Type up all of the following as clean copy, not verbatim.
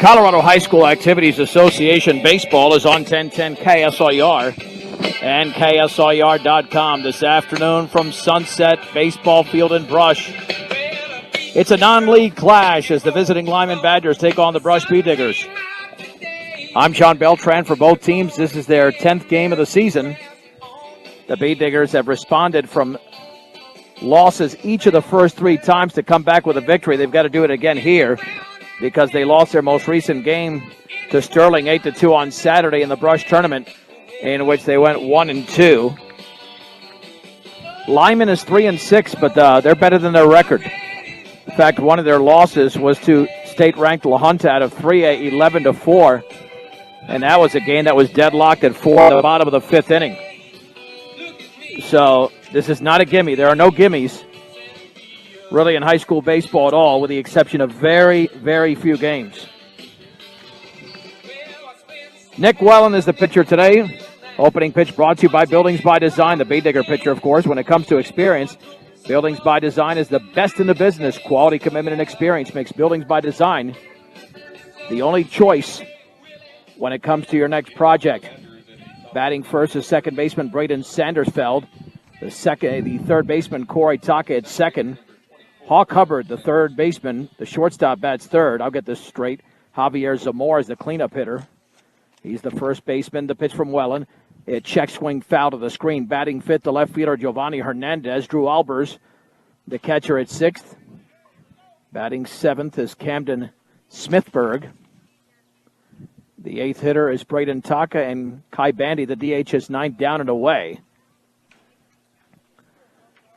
Colorado High School Activities Association Baseball is on 1010 KSIR and KSIR.com this afternoon from Sunset Baseball Field in Brush. It's a non-league clash as the visiting Limon Badgers take on the Brush Bee Diggers. I'm John Beltran for both teams. This is their 10th game of the season. The Bee Diggers have responded from losses each of the first 3 times to come back with a victory. They've got to do it again here because they lost their most recent game to Sterling 8-2 on Saturday in the Brush tournament, in which they went 1-2. Limon is 3-6, but they're better than their record. In fact, one of their losses was to state-ranked La Junta out of 3A, 11-4, and that was a game that was deadlocked at 4 at the bottom of the 5th inning. So this is not a gimme. There are no gimmies really in high school baseball at all, with the exception of very, very few games. Nick Wellen is the pitcher today. Opening pitch brought to you by Buildings by Design, the Bee Digger pitcher, of course. When it comes to experience, Buildings by Design is the best in the business. Quality, commitment, and experience makes Buildings by Design the only choice when it comes to your next project. Batting first is second baseman Braden Sandersfeld. The third baseman Corey Taka at second. Hawk Hubbard, the third baseman. The shortstop bats third. I'll get this straight. Javier Zamora is the cleanup hitter. He's the first baseman. The pitch from Wellen. A check swing foul to the screen. Batting fifth, the left fielder Giovanni Hernandez. Drew Albers, the catcher, at sixth. Batting seventh is Camden Smithberg. The eighth hitter is Braden Taka, and Kai Bandy, the DH, is 9 down and away.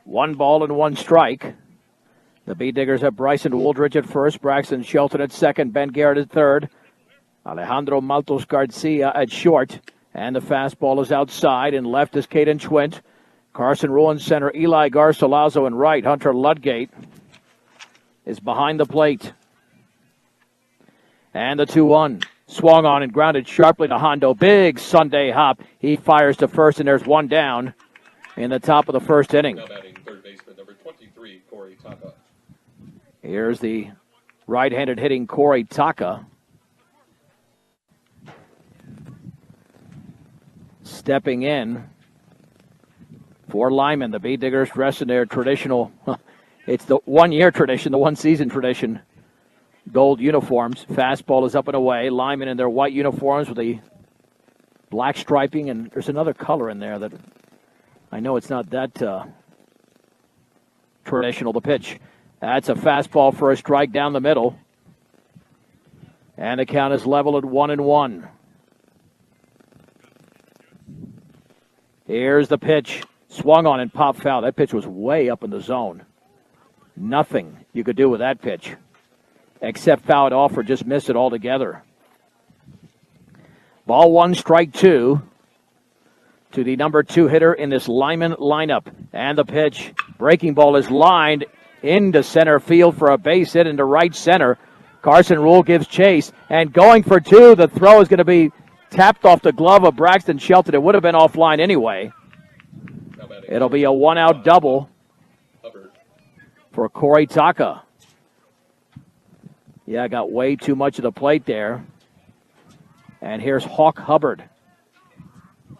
1 ball and 1 strike. The Bee Diggers have Bryson Wooldridge at first, Braxton Shelton at second, Ben Garrett at third, Alejandro Maltos Garcia at short, and the fastball is outside, and left is Caden Schwint. Carson Ruin center, Eli Garcilazo in right. Hunter Ludgate is behind the plate. And the 2-1. Swung on and grounded sharply to Hondo. Big Sunday hop. He fires to first, and there's 1 down in the top of the first inning. Now batting third baseman, number 23, Corey Taka. Here's the right-handed hitting Corey Taka. Stepping in for Limon. The Bee Diggers dressed in their traditional, it's the one-year tradition, the one-season tradition, gold uniforms. Fastball is up and away. Limon in their white uniforms with the black striping, and there's another color in there that I know it's not that traditional. The pitch. That's a fastball for a strike down the middle. And the count is level at 1-1. Here's the pitch. Swung on and popped foul. That pitch was way up in the zone. Nothing you could do with that pitch except foul it off or just miss it altogether. Ball 1, strike 2 to the number 2 hitter in this Limon lineup. And the pitch. Breaking ball is lined into center field for a base hit into right center. Carson Rule gives chase, and going for 2. The throw is going to be tapped off the glove of Braxton Shelton. It would have been offline anyway. It'll be a 1-out double for Corey Taka. Yeah, got way too much of the plate there. And here's Hawk Hubbard.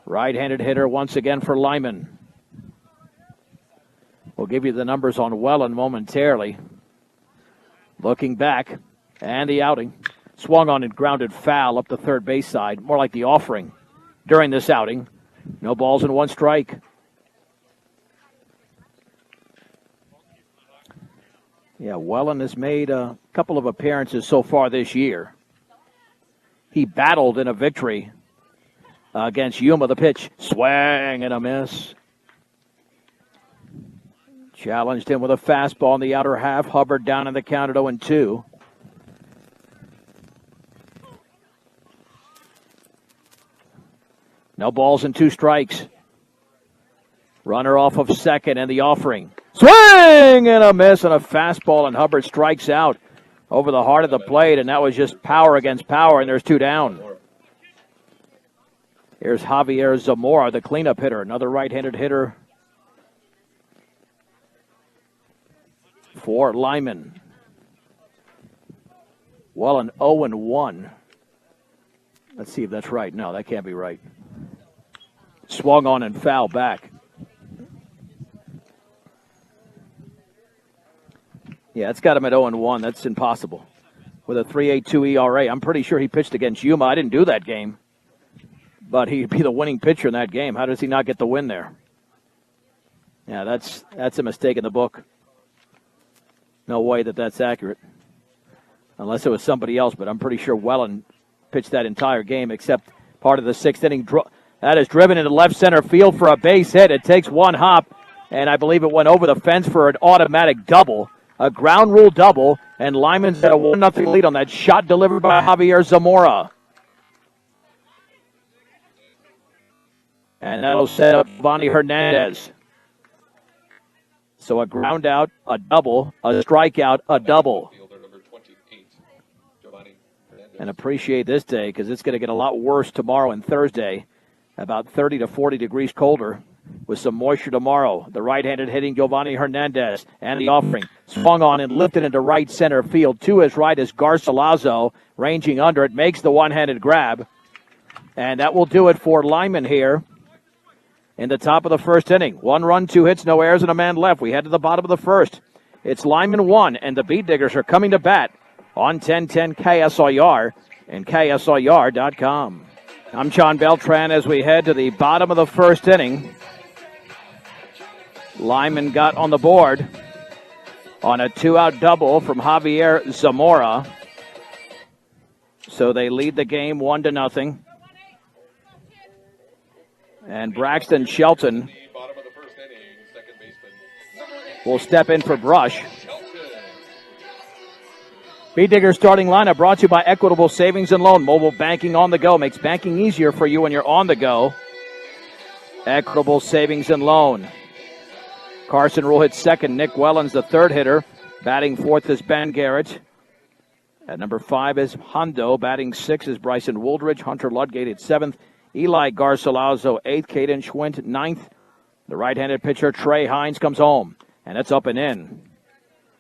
Right-handed hitter once again for Limon. We'll give you the numbers on Wellen momentarily. Looking back, and the outing. Swung on and grounded foul up the third base side, more like the offering during this outing. No balls and 1 strike. Yeah, Wellen has made a couple of appearances so far this year. He battled in a victory against Yuma. The pitch, swing and a miss. Challenged him with a fastball in the outer half. Hubbard down in the count at 0-2. No balls and 2 strikes. Runner off of second, and the offering. Swing and a miss, and a fastball, and Hubbard strikes out over the heart of the plate, and that was just power against power, and there's 2 down. Here's Javier Zamora, the cleanup hitter, another right-handed hitter for Limon. Welland 0-1. Let's see if that's right. No, that can't be right. Swung on and fouled back. Yeah, it's got him at 0-1. That's impossible. With a 3.82 ERA, I'm pretty sure he pitched against Yuma. I didn't do that game. But he'd be the winning pitcher in that game. How does he not get the win there? Yeah, that's a mistake in the book. No way that's accurate. Unless it was somebody else, but I'm pretty sure Welland pitched that entire game except part of the sixth inning. That is driven into left center field for a base hit. It takes one hop, and I believe it went over the fence for an automatic double, a ground rule double, and Lyman's got a 1-0 lead on that shot delivered by Javier Zamora. And that'll set up Giovanni Hernandez. So a ground out, a double, a strikeout, a double. And appreciate this day because it's going to get a lot worse tomorrow and Thursday. About 30 to 40 degrees colder with some moisture tomorrow. The right-handed hitting Giovanni Hernandez and the offering. Swung on and lifted into right center field. To his right is Garcilaso ranging under it. Makes the one-handed grab. And that will do it for Limon here in the top of the first inning. 1 run, 2 hits, no errors, and a man left. We head to the bottom of the first. It's Limon 1, and the Beat Diggers are coming to bat on 1010 KSIR and KSIR.com. I'm John Beltran as we head to the bottom of the first inning. Limon got on the board on a 2-out double from Javier Zamora. So they lead the game 1-0. And Braxton Shelton will step in for Brush. Beat Digger starting lineup brought to you by Equitable Savings and Loan. Mobile banking on the go makes banking easier for you when you're on the go. Equitable Savings and Loan. Carson Rule hits second. Nick Welland's the third hitter. Batting fourth is Ben Garrett. At number 5 is Hondo. Batting 6 is Bryson Wooldridge. Hunter Ludgate at 7th. Eli Garcilaso 8th. Caden Schwint 9th. The right-handed pitcher Trey Hines comes home. And it's up and in.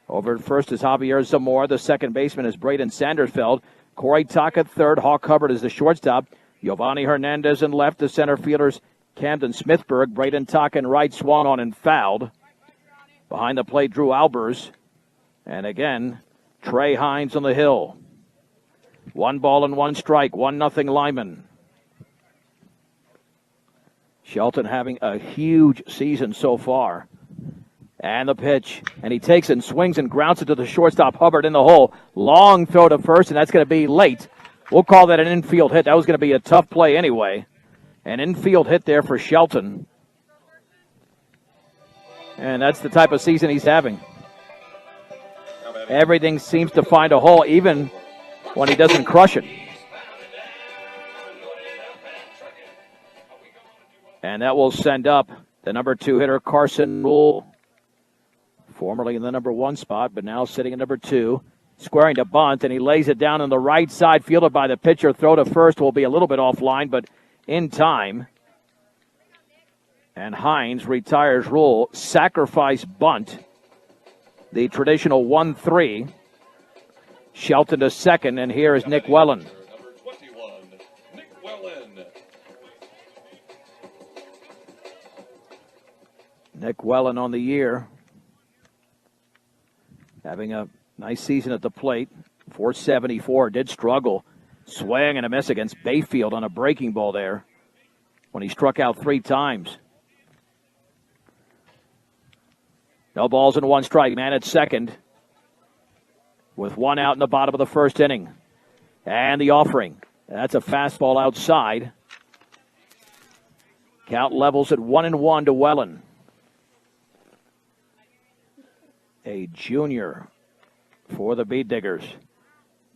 Over at first is Javier Zamora. The second baseman is Braden Sandersfeld. Corey Taka third. Hawk Hubbard is the shortstop. Giovanni Hernandez in left. The center fielders Camden Smithberg. Braden Taka in right. Swung on and fouled. Behind the plate, Drew Albers. And again, Trey Hines on the hill. 1 ball and 1 strike. 1-0 Limon. Shelton having a huge season so far. And the pitch. And he takes and swings and grounds it to the shortstop, Hubbard, in the hole. Long throw to first, and that's going to be late. We'll call that an infield hit. That was going to be a tough play anyway. An infield hit there for Shelton. And that's the type of season he's having. Everything seems to find a hole, even when he doesn't crush it. And that will send up the number 2 hitter, Carson Rule. Formerly in the number 1 spot, but now sitting at number 2. Squaring to bunt, and he lays it down on the right side, fielded by the pitcher. Throw to first will be a little bit offline, but in time. And Hines retires Rule. Sacrifice bunt. The traditional 1-3. Shelton to second, and here is Nick Welland. Number 21, Nick Welland. Nick Welland on the year. Having a nice season at the plate. 474. Did struggle. Swing and a miss against Bayfield on a breaking ball there when he struck out 3 times. No balls and 1 strike. Man at second with 1 out in the bottom of the first inning. And the offering. That's a fastball outside. Count levels at 1-1 to Welland. A junior for the Beat Diggers.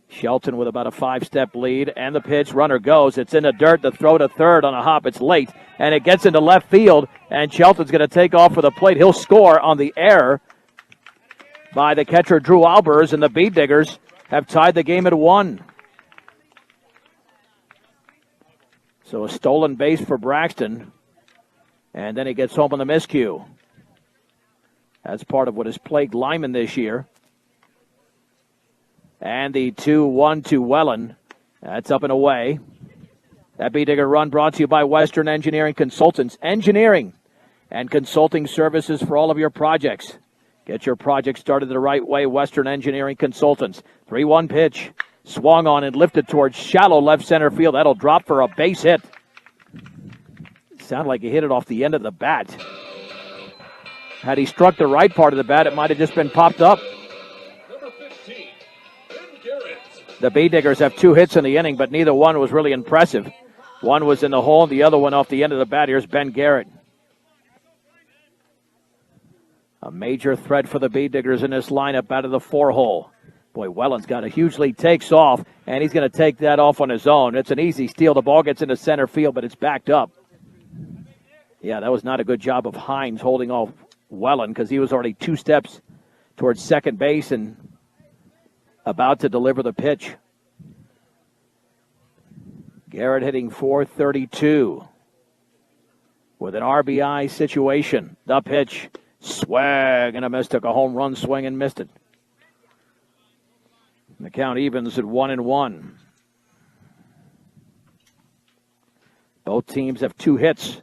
Shelton with about a 5-step lead, and the pitch. Runner goes. It's in the dirt. The throw to third on a hop. It's late, and it gets into left field, and Shelton's going to take off for the plate. He'll score on the error by the catcher, Drew Albers, and the Beat Diggers have tied the game at 1. So a stolen base for Braxton, and then he gets home on the miscue. That's part of what has plagued Limon this year. And the 2-1 to Welland. That's up and away. That B-Digger run brought to you by Western Engineering Consultants. Engineering and consulting services for all of your projects. Get your project started the right way. Western Engineering Consultants. 3-1 pitch. Swung on and lifted towards shallow left center field. That'll drop for a base hit. Sounded like he hit it off the end of the bat. Had he struck the right part of the bat, it might have just been popped up. Number 15, Ben Garrett. The B-Diggers have 2 hits in the inning, but neither one was really impressive. One was in the hole, and the other one off the end of the bat. Here's Ben Garrett. A major threat for the B-Diggers in this lineup out of the 4-hole. Boy, Welland's got a huge lead, takes off, and he's going to take that off on his own. It's an easy steal. The ball gets into center field, but it's backed up. Yeah, that was not a good job of Hines holding off Welland because he was already 2 steps towards second base and about to deliver the pitch. Garrett hitting .432 with an RBI situation. The pitch, swag and a miss. Took a home run swing and missed it. And the count evens at 1-1. Both teams have 2 hits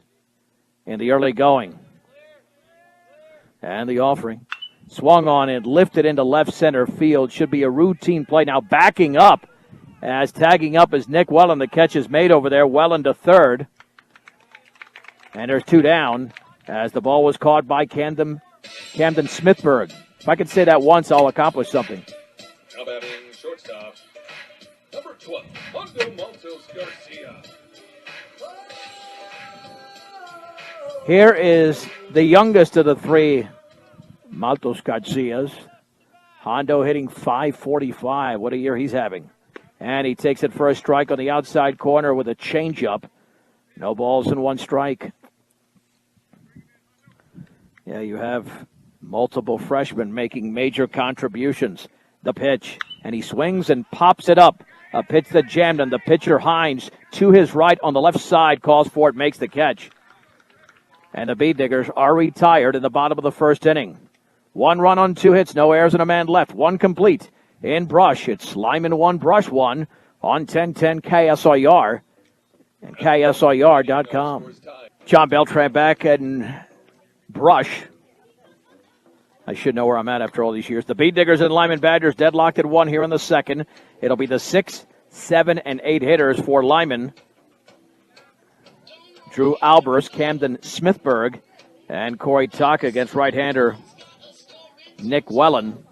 in the early going. And the offering. Swung on and lifted into left center field. Should be a routine play. Now backing up. As tagging up is Nick Welland. The catch is made over there. Welland to third. And there's 2 down as the ball was caught by Camden Smithburg. If I could say that once, I'll accomplish something. Now batting shortstop, number 12, Hondo Montos Garcia. Here is the youngest of the 3 Maltos Garcias. Hondo hitting .545. What a year he's having. And he takes it for a strike on the outside corner with a changeup. No balls and 1 strike. Yeah, you have multiple freshmen making major contributions. The pitch, and he swings and pops it up. A pitch that jammed him. The pitcher, Hines, to his right on the left side, calls for it, makes the catch. And the B-Diggers are retired in the bottom of the first inning. 1 run on 2 hits, no errors and a man left. 1 complete. In Brush, it's Limon 1, Brush 1 on 1010 KSIR and KSIR.com. John Beltran back and Brush. I should know where I'm at after all these years. The B-Diggers and Limon Badgers deadlocked at 1 here in the second. It'll be the 6, 7, and 8 hitters for Limon. Drew Albers, Camden Smithburg, and Corey Taka against right-hander Nick Welland.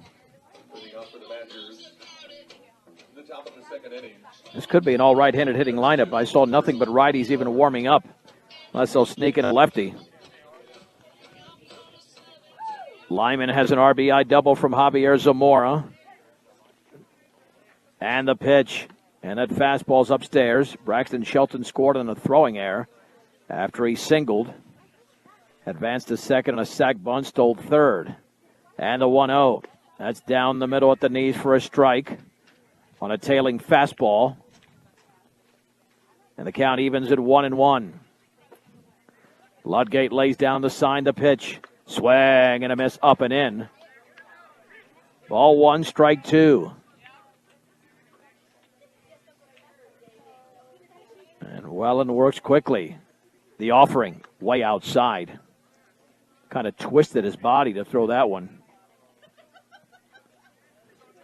This could be an all right-handed hitting lineup. I saw nothing but righties even warming up, unless they'll sneak in a lefty. Limon has an RBI double from Javier Zamora. And the pitch. And that fastball's upstairs. Braxton Shelton scored on a throwing error after he singled. Advanced to second on a sac bunt, stole third. And the 1-0. That's down the middle at the knees for a strike on a tailing fastball. And the count evens at 1-1. Ludgate lays down the sign, the pitch. Swing and a miss up and in. Ball 1, strike 2. And Welland works quickly. The offering way outside. Kind of twisted his body to throw that one.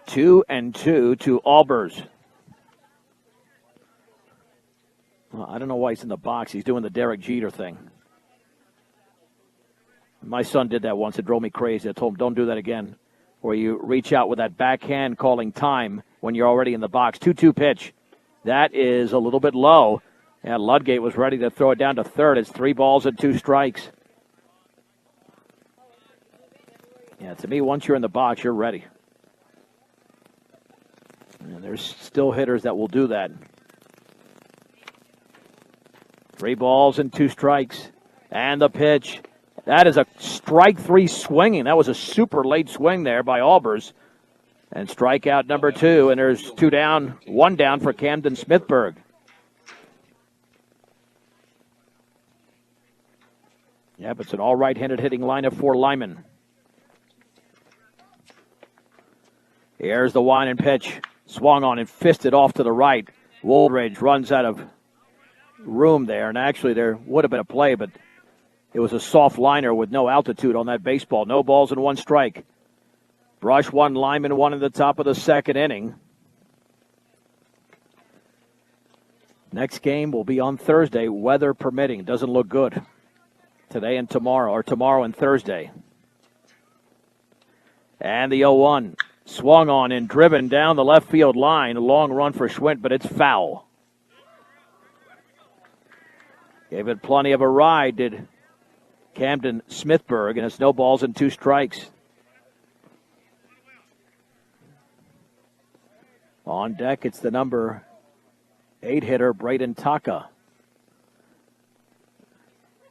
2-2 to Albers. Well, I don't know why he's in the box. He's doing the Derek Jeter thing. My son did that once. It drove me crazy. I told him, don't do that again. Where you reach out with that backhand calling time when you're already in the box. 2-2 pitch. That is a little bit low. And Ludgate was ready to throw it down to third. It's 3 balls and 2 strikes. Yeah, to me, once you're in the box, you're ready. And there's still hitters that will do that. 3 balls and 2 strikes. And the pitch. That is a strike 3 swinging. That was a super late swing there by Albers. And strikeout number 2. And there's 2 down, 1 down for Camden Smithburg. Yep, it's an all right-handed hitting lineup for Limon. Here's the 1 and pitch. Swung on and fisted off to the right. Woolridge runs out of room there, and actually there would have been a play, but it was a soft liner with no altitude on that baseball. No balls and one strike. Brush one, Limon one in the top of the second inning. Next game will be on Thursday, weather permitting. Doesn't look good today and tomorrow, or tomorrow and Thursday. And the 0-1 swung on and driven down the left field line. A long run for Schwint, but it's foul. Gave it plenty of a ride, did Camden Smithburg, and it's no balls and two strikes. On deck, it's the number 8 hitter, Braden Taka.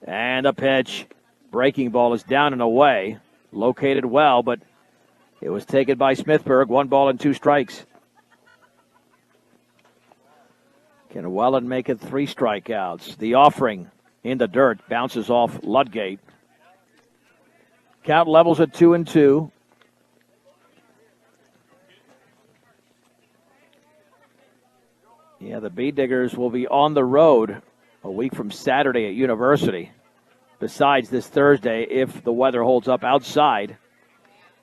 And a pitch. Breaking ball is down and away. Located well, but it was taken by Smithburg. 1 ball and 2 strikes. Can Welland make it 3 strikeouts? The offering in the dirt bounces off Ludgate. Count levels at 2-2. Yeah, the Bee Diggers will be on the road a week from Saturday at University. Besides this Thursday, if the weather holds up outside,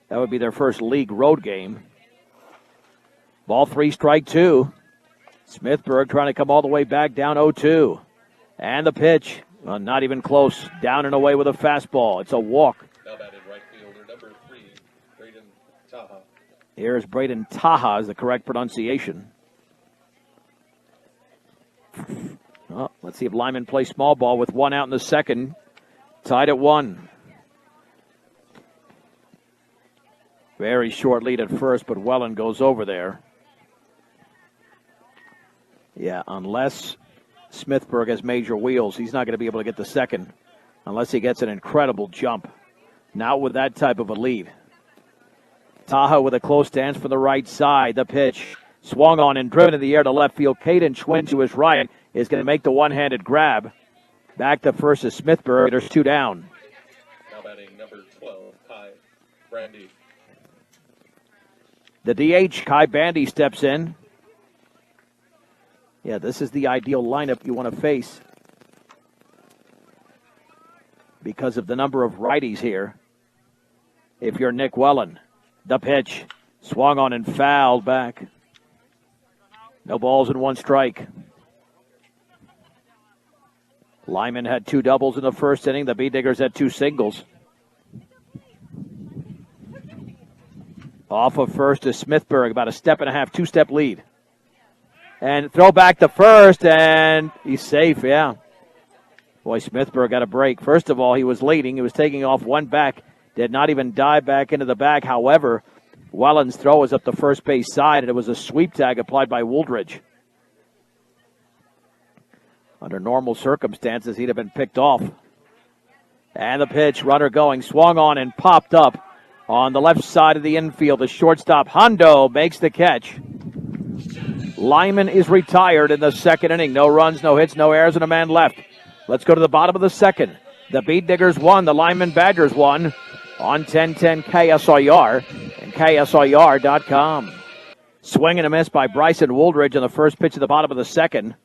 that would be their first league road game. Ball 3, strike 2. Smithburg trying to come all the way back, down 0-2. And the pitch, not even close, down and away with a fastball. It's a walk. Now batting right fielder, number 3, Braden Taha. Here's Braden Taha is the correct pronunciation. Oh, let's see if Limon plays small ball with 1 out in the second. Tied at 1. Very short lead at first, but Welland goes over there. Yeah, unless Smithburg has major wheels, he's not going to be able to get the second unless he gets an incredible jump. Not with that type of a lead. Taha with a close stance from the right side. The pitch swung on and driven in the air to left field. Caden Schwinn to his right is going to make the one-handed grab. Back to first is Smithburg. There's 2 down. Now batting number 12, Kai Brandy. The DH, Kai Bandy, steps in. Yeah, this is the ideal lineup you want to face because of the number of righties here. If you're Nick Welland, the pitch swung on and fouled back. No balls and 1 strike. Limon had 2 doubles in the first inning. The Bee Diggers had 2 singles. Off of first is Smithburg, about a 1.5 step, 2-step lead. And throw back to first, and he's safe, yeah. Boy, Smithburg got a break. First of all, he was leading. He was taking off 1 back. Did not even dive back into the bag. However, Welland's throw was up the first base side, and it was a sweep tag applied by Wooldridge. Under normal circumstances, he'd have been picked off. And the pitch, runner going, swung on and popped up on the left side of the infield. The shortstop, Hondo, makes the catch. Limon is retired in the second inning. No runs, no hits, no errors, and a man left. Let's go to the bottom of the second. The Bee Diggers won. The Limon Badgers won on 1010 KSIR and KSIR.com. Swing and a miss by Bryson Wooldridge on the first pitch of the bottom of the second.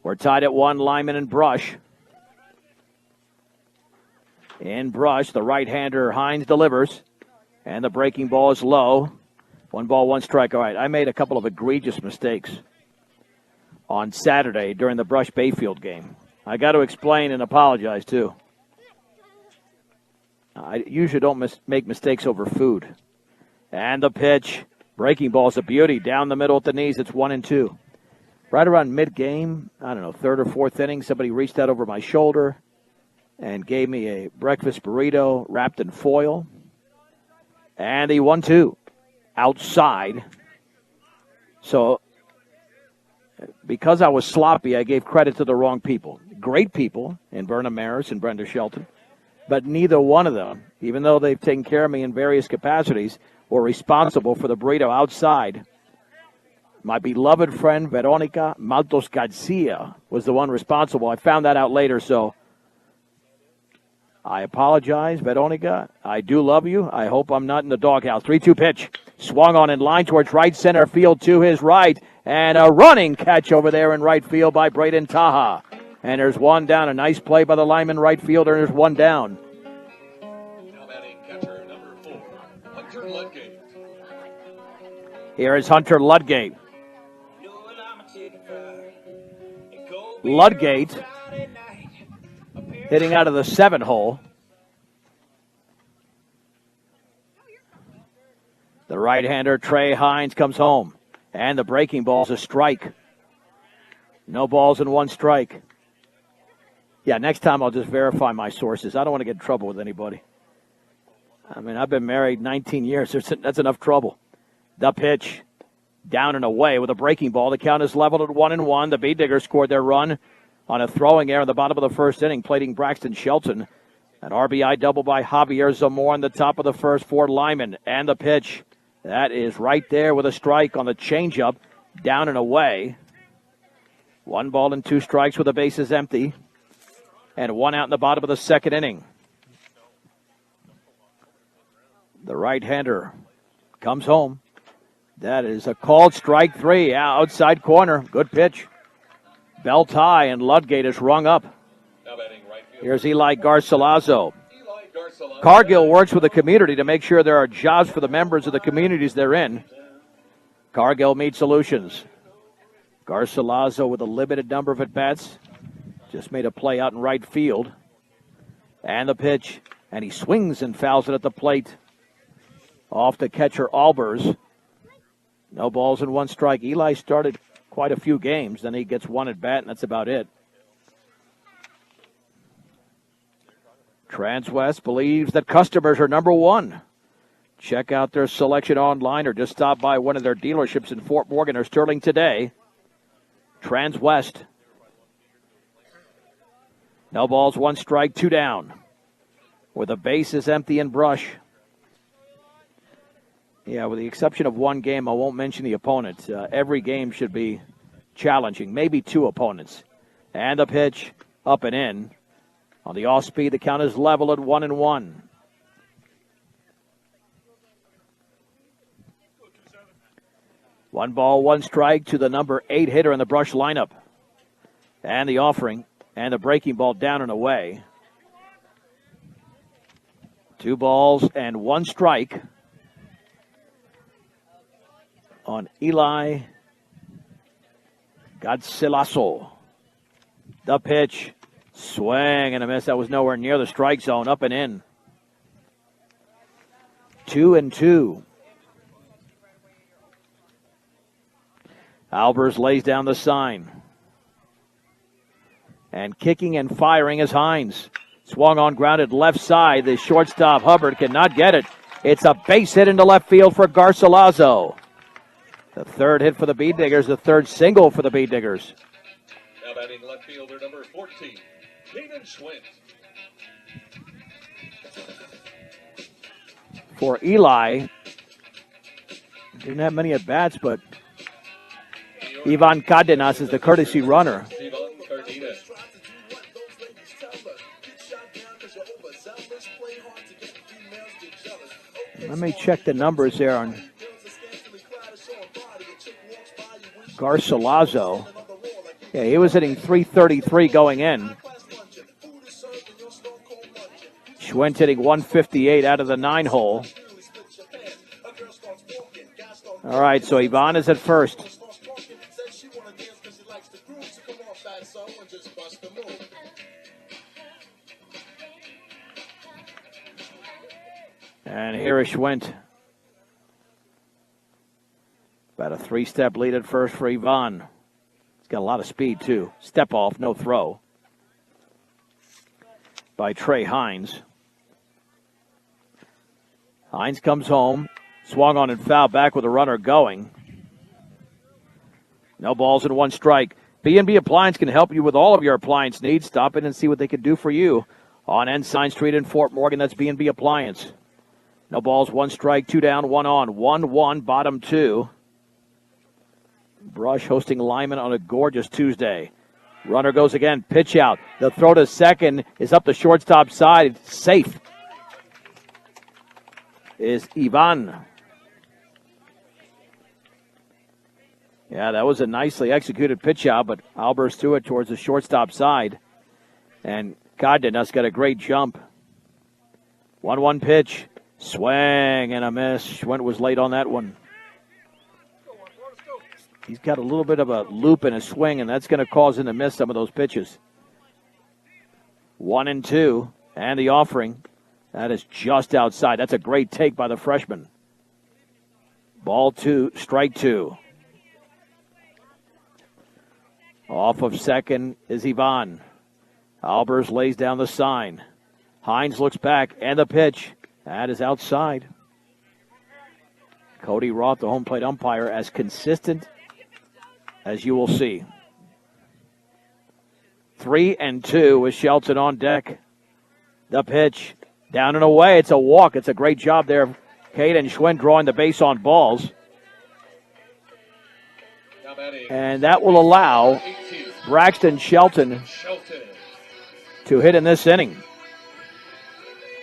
We're tied at 1, Limon and Brush. In Brush, the right-hander Hines delivers. And the breaking ball is low. 1 ball, 1 strike. All right, I made a couple of egregious mistakes on Saturday during the Brush Bayfield game. I got to explain and apologize, too. I usually don't make mistakes over food. And the pitch. Breaking ball is a beauty. Down the middle at the knees, it's 1-2. Right around mid-game, I don't know, 3rd or 4th inning, somebody reached out over my shoulder and gave me a breakfast burrito wrapped in foil. And the 1-2 outside. So because I was sloppy, I gave credit to the wrong people. Great people in Burnham Maris and Brenda Shelton, but neither one of them, even though they've taken care of me in various capacities, were responsible for the burrito outside. My beloved friend, Veronica Maltos Garcia, was the one responsible. I found that out later, so I apologize, Veronica. I do love you. I hope I'm not in the doghouse. 3-2 pitch. Swung on in line towards right center field to his right. And a running catch over there in right field by Braden Taha. And there's one down. A nice play by the Limon right fielder. There's one down. Now batting catcher number 4, Hunter Ludgate. Here is Hunter Ludgate. Ludgate hitting out of the 7 hole. The right-hander, Trey Hines, comes home. And the breaking ball's a strike. No balls and 1 strike. Yeah, next time I'll just verify my sources. I don't want to get in trouble with anybody. I mean, I've been married 19 years. That's enough trouble. The pitch. Down and away with a breaking ball. The count is leveled at 1-1. The Bee Diggers scored their run on a throwing error in the bottom of the first inning, plating Braxton Shelton. An RBI double by Javier Zamora in the top of the first for Limon. And the pitch. That is right there with a strike on the changeup. Down and away. 1 ball and 2 strikes with the bases empty. And 1 out in the bottom of the second inning. The right-hander comes home. That is a called strike 3. Outside corner. Good pitch. Belt high, and Ludgate is rung up. Now batting right field. Here's Eli Garcilaso. Cargill works with the community to make sure there are jobs for the members of the communities they're in. Cargill Meat Solutions. Garcilaso with a limited number of at-bats. Just made a play out in right field. And the pitch. And he swings and fouls it at the plate. Off to catcher Albers. No balls and 1 strike. Eli started quite a few games. Then he gets 1 at bat, and that's about it. Transwest believes that customers are number 1. Check out their selection online or just stop by one of their dealerships in Fort Morgan or Sterling today. Transwest. No balls, 1 strike, 2 down. With the bases empty and Brush. Yeah, with the exception of 1 game, I won't mention the opponent. Every game should be challenging, maybe 2 opponents. And the pitch up and in. On the off-speed, the count is level at 1-1. One ball, 1 strike to the number 8 hitter in the Brush lineup. And the offering and the breaking ball down and away. 2 balls and 1 strike on Eli Garcilaso. The pitch, swing and a miss. That was nowhere near the strike zone, up and in. 2-2. Albers lays down the sign. And kicking and firing is Hines. Swung on grounded left side. The shortstop Hubbard cannot get it. It's a base hit into left field for Garcilaso. The 3rd hit for the Bee Diggers, the 3rd single for the Bee Diggers. Now batting left fielder number 14, Caden Schwint. For Eli, didn't have many at-bats, but Ivan Cardenas is the courtesy runner. Ivan Cardenas. Let me check the numbers there on Garcilaso. Yeah, he was hitting .333 going in. Schwint hitting .158 out of the 9 hole. All right, so Ivan is at first. And here is Schwint. About a 3-step lead at first for Ivan. He's got a lot of speed, too. Step off, no throw. By Trey Hines. Hines comes home. Swung on and fouled back with a runner going. No balls and 1 strike. B&B Appliance can help you with all of your appliance needs. Stop in and see what they can do for you on Ensign Street in Fort Morgan. That's B&B Appliance. No balls, 1 strike, 2 down, 1 on. 1-1, bottom 2. Brush hosting Limon on a gorgeous Tuesday. Runner goes again. Pitch out. The throw to second is up the shortstop side. Safe is Ivan. Yeah, that was a nicely executed pitch out, but Albers threw it towards the shortstop side. And Cardenas got a great jump. 1-1 pitch. Swing and a miss. Schwint was late on that one. He's got a little bit of a loop in his swing, and that's going to cause him to miss some of those pitches. 1-2, and the offering. That is just outside. That's a great take by the freshman. Ball 2, strike 2. Off of second is Ivan. Albers lays down the sign. Hines looks back, and the pitch. That is outside. Cody Roth, the home plate umpire, as consistent as you will see. 3-2 with Shelton on deck. The pitch down and away. It's a walk. It's a great job there. Caden Schwinn drawing the base on balls. And that will allow Braxton Shelton to hit in this inning.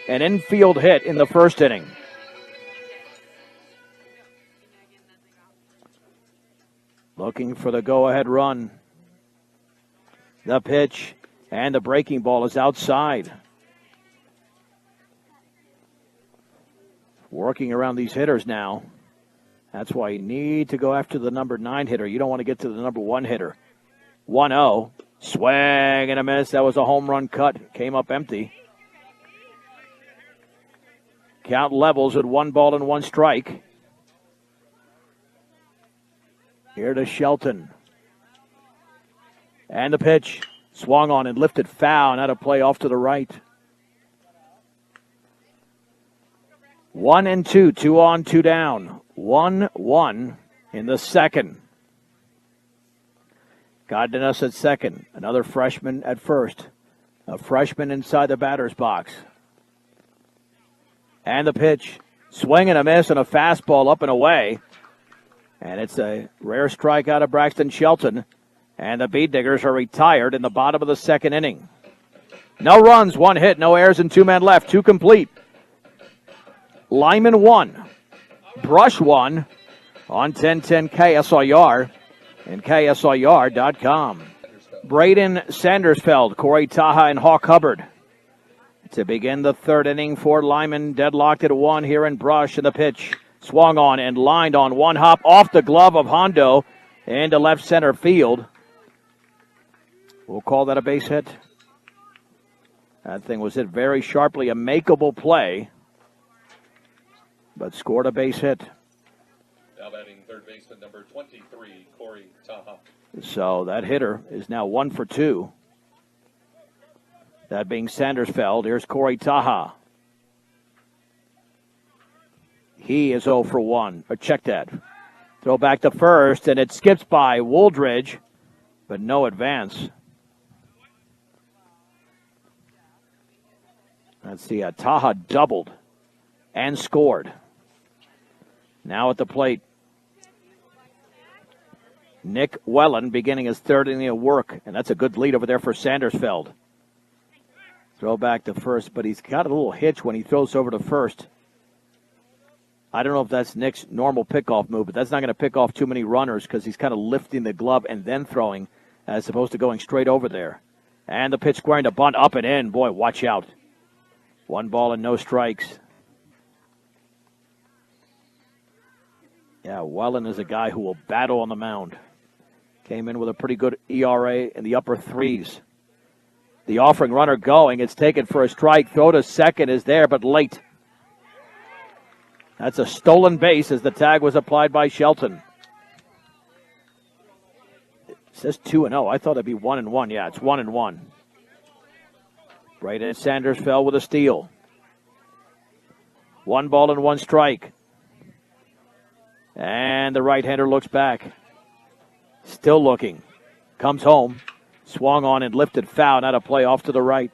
An infield hit in the first inning. Looking for the go-ahead run. The pitch and the breaking ball is outside. Working around these hitters now. That's why you need to go after the number 9 hitter. You don't want to get to the number 1 hitter. 1-0. Swing and a miss. That was a home run cut. Came up empty. Count levels at 1 ball and 1 strike. Here to Shelton. And the pitch. Swung on and lifted foul. Now to play off to the right. 1-2. 2 on, 2 down. 1-1 in the second. Cardenas at second. Another freshman at first. A freshman inside the batter's box. And the pitch. Swing and a miss and a fastball up and away. And it's a rare strike out of Braxton Shelton. And the Bead Diggers are retired in the bottom of the second inning. No runs, 1 hit, no errors, and 2 men left. 2 complete. Limon 1. Brush 1 on 1010 KSIR and KSIR.com. Braden Sandersfeld, Corey Taha, and Hawk Hubbard to begin the third inning for Limon. Deadlocked at 1 here in Brush, and the pitch swung on and lined on 1 hop off the glove of Hondo into left center field. We'll call that a base hit. That thing was hit very sharply, a makeable play, but scored a base hit. Now batting third baseman number 23, Corey Taha. So that hitter is now 1 for 2. That being Sandersfeld. Here's Corey Taha. He is 0 for 1. Or check that. Throw back to first, and it skips by Wooldridge, but no advance. Let's see. Taha doubled and scored. Now at the plate, Nick Wellen beginning his third inning of work, and that's a good lead over there for Sandersfeld. Throw back to first, but he's got a little hitch when he throws over to first. I don't know if that's Nick's normal pickoff move, but that's not going to pick off too many runners because he's kind of lifting the glove and then throwing as opposed to going straight over there. And the pitch squaring to bunt up and in. Boy, watch out. 1 ball and no strikes. Yeah, Wellen is a guy who will battle on the mound. Came in with a pretty good ERA in the upper 3s. The offering runner going. It's taken for a strike. Throw to second is there, but late. That's a stolen base as the tag was applied by Shelton. It says 2-0. I thought it'd be 1-1. Yeah, it's 1-1. Braden Sanders fell with a steal. 1 ball and 1 strike. And the right-hander looks back. Still looking. Comes home. Swung on and lifted foul. Now to play off to the right.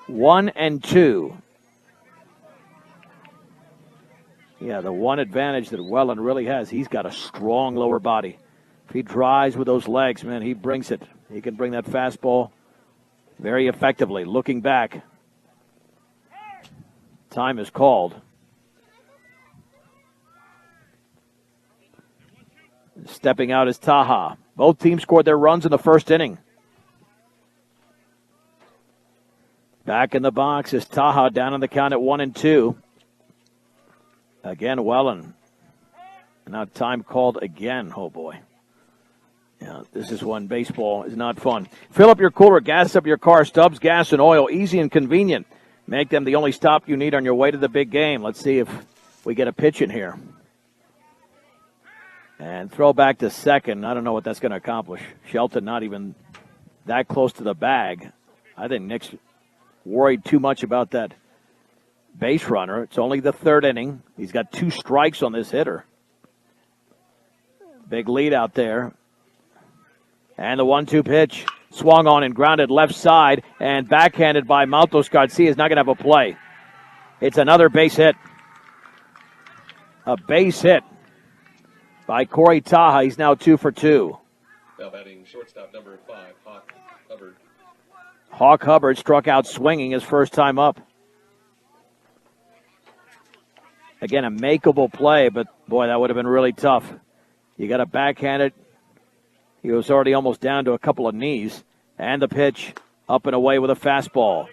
1-2. Yeah, the one advantage that Wellen really has, he's got a strong lower body. If he drives with those legs, man, he brings it. He can bring that fastball very effectively. Looking back. Time is called. Stepping out is Taha. Both teams scored their runs in the first inning. Back in the box is Taha down on the count at 1-2. Again, Wellen. Now time called again. Oh, boy. Yeah, this is when baseball is not fun. Fill up your cooler, gas up your car. Stubbs Gas and Oil, easy and convenient. Make them the only stop you need on your way to the big game. Let's see if we get a pitch in here. And throw back to second. I don't know what that's going to accomplish. Shelton not even that close to the bag. I think Nick's worried too much about that base runner. It's only the third inning. He's got 2 strikes on this hitter. Big lead out there. And the 1-2 pitch. Swung on and grounded left side. And backhanded by Maltos Garcia is not going to have a play. It's another base hit. A base hit by Corey Taha. He's now 2 for 2. Now batting shortstop number 5, Hawk Hubbard. Hawk Hubbard struck out swinging his first time up. Again, a makeable play, but boy, that would have been really tough. You got a backhanded. He was already almost down to a couple of knees. And the pitch up and away with a fastball.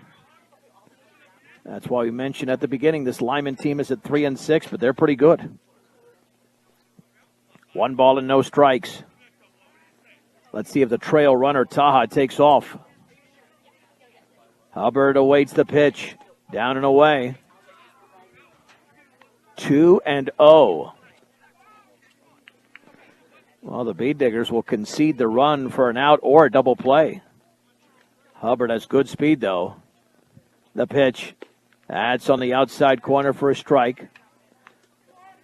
That's why we mentioned at the beginning this Limon team is at 3-6, but they're pretty good. 1 ball and no strikes. Let's see if the trail runner Taha takes off. Hubbard awaits the pitch. Down and away. 2-0. Well, the Bee Diggers will concede the run for an out or a double play. Hubbard has good speed, though. The pitch. That's on the outside corner for a strike.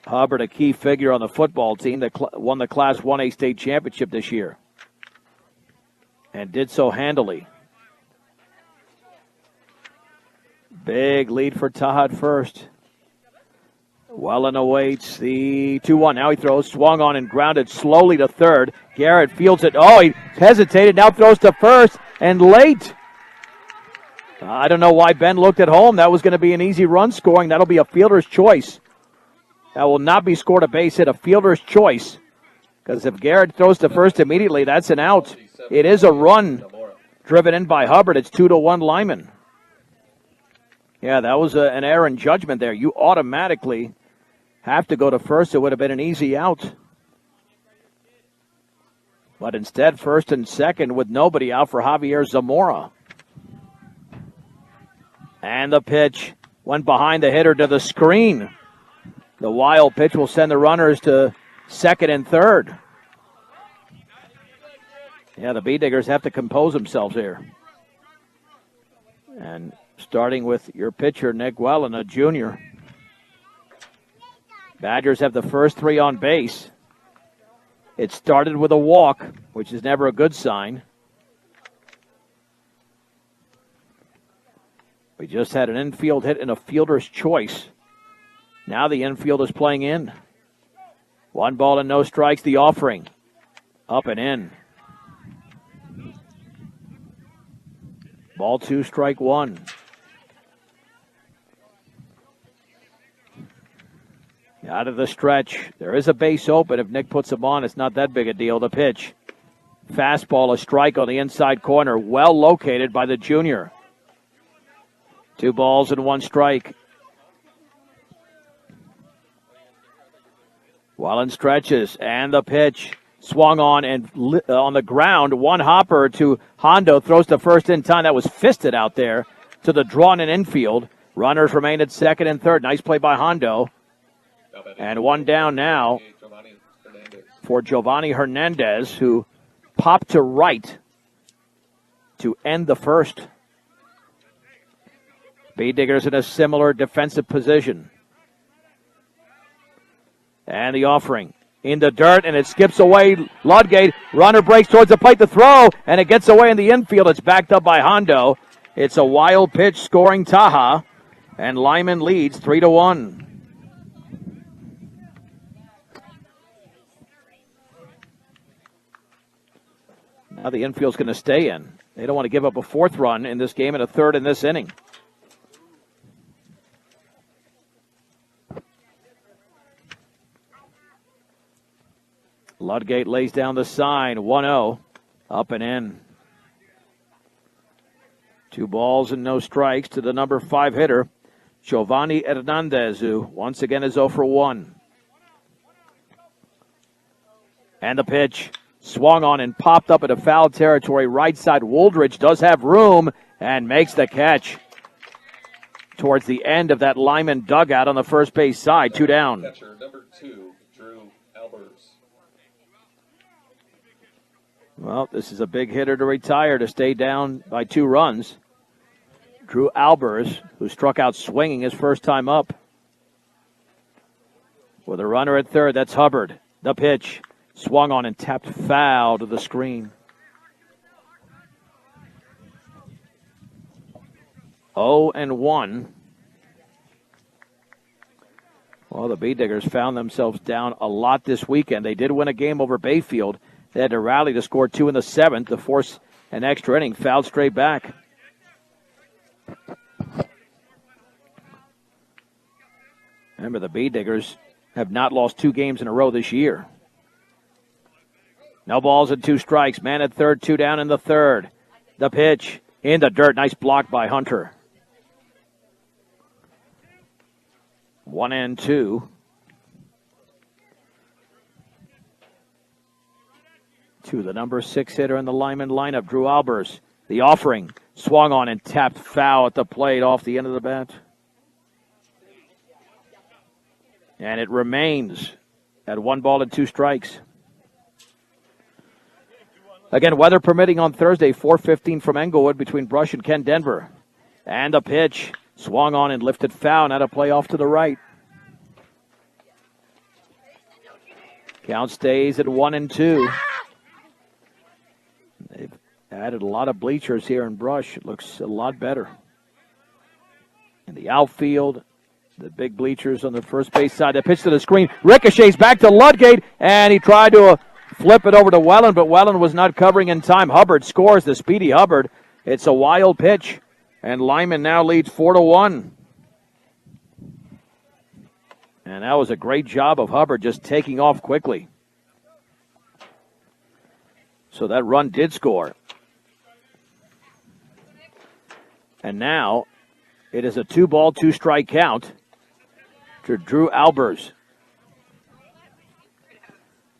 Hubbard, a key figure on the football team that won the Class 1A state championship this year. And did so handily. Big lead for Taha at first. Wellen awaits the 2-1. Now he throws. Swung on and grounded slowly to third. Garrett fields it. Oh, he hesitated. Now throws to first. And late. I don't know why Ben looked at home. That was going to be an easy run scoring. That'll be a fielder's choice. That will not be scored a base hit. A fielder's choice. Because if Garrett throws to first immediately, that's an out. It is a run driven in by Hubbard. It's 2-1 Limon. Yeah, that was an error in judgment there. You automatically have to go to first. It would have been an easy out. But instead, first and second with nobody out for Javier Zamora. And the pitch went behind the hitter to the screen. The wild pitch will send the runners to second and third. Yeah, the Bee Diggers have to compose themselves here. And starting with your pitcher, Nick Wellen, a junior. Badgers have the first 3 on base. It started with a walk, which is never a good sign. We just had an infield hit and a fielder's choice. Now the infield is playing in. 1 ball and no strikes, the offering. Up and in. Ball 2, strike 1. Out of the stretch. There is a base open. If Nick puts him on, it's not that big a deal. The pitch. Fastball, a strike on the inside corner. Well located by the junior. 2 balls and 1 strike. Wellen stretches, and the pitch. Swung on and on the ground. 1 hopper to Hondo. Throws to first in time. That was fisted out there to the drawn-in infield. Runners remain at second and third. Nice play by Hondo. And 1 down now for Giovanni Hernandez, who popped to right to end the first. Bee Diggers in a similar defensive position. And the offering in the dirt, and it skips away. Ludgate, runner breaks towards the plate to throw, and it gets away in the infield. It's backed up by Hondo. It's a wild pitch scoring Taha, and Limon leads 3-1. Now the infield's going to stay in. They don't want to give up a fourth run in this game and a third in this inning. Ludgate lays down the sign, 1-0, up and in. 2 balls and no strikes to the number 5 hitter, Giovanni Hernandez, who once again is 0 for 1. And the pitch swung on and popped up into foul territory. Right side, Wooldridge does have room and makes the catch towards the end of that Limon dugout on the first base side. 2 down. Catcher number 2, Drew Albers. Well, this is a big hitter to retire to stay down by 2 runs. Drew Albers, who struck out swinging his first time up. With a runner at third, that's Hubbard. The pitch swung on and tapped foul to the screen. 0-1. Well, the Bee Diggers found themselves down a lot this weekend. They did win a game over Bayfield. They had to rally to score 2 in the 7th to force an extra inning, fouled straight back. Remember, the Bee Diggers have not lost 2 games in a row this year. No balls and 2 strikes. Man at third, 2 down in the third. The pitch in the dirt. Nice block by Hunter. 1-2. To the number 6 hitter in the Limon lineup, Drew Albers. The offering swung on and tapped foul at the plate off the end of the bat. And it remains at 1 ball and 2 strikes. Again, weather permitting on Thursday, 4:15 from Englewood between Brush and Ken Denver. And the pitch swung on and lifted foul, now to play off to the right. Count stays at 1-2. They've added a lot of bleachers here in Brush. It looks a lot better. In the outfield, the big bleachers on the first base side. The pitch to the screen. Ricochets back to Ludgate, and he tried to flip it over to Wellen, but Wellen was not covering in time. Hubbard scores, the speedy Hubbard. It's a wild pitch, and Limon now leads 4-1. And that was a great job of Hubbard just taking off quickly. So that run did score. And now it is a 2-ball, 2-strike count to Drew Albers.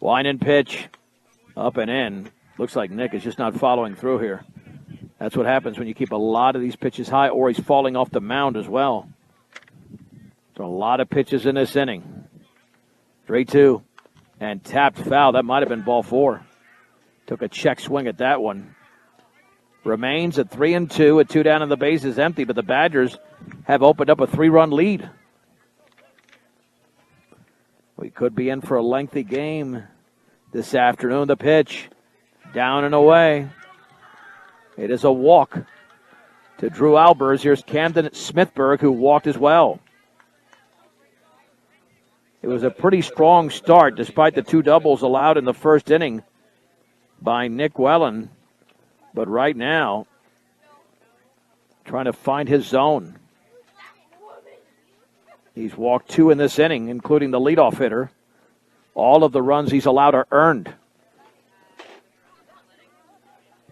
Line and pitch, up and in. Looks like Nick is just not following through here. That's what happens when you keep a lot of these pitches high, or he's falling off the mound as well. So a lot of pitches in this inning. 3-2, and tapped foul. That might have been ball 4. Took a check swing at that one. Remains at 3-2, with 2 down and the base is empty, but the Badgers have opened up a 3-run lead. We could be in for a lengthy game this afternoon. The pitch, down and away. It is a walk to Drew Albers. Here's Camden Smithberg, who walked as well. It was a pretty strong start, despite the 2 doubles allowed in the first inning by Nick Wellen. But right now, trying to find his zone. He's walked 2 in this inning, including the leadoff hitter. All of the runs he's allowed are earned.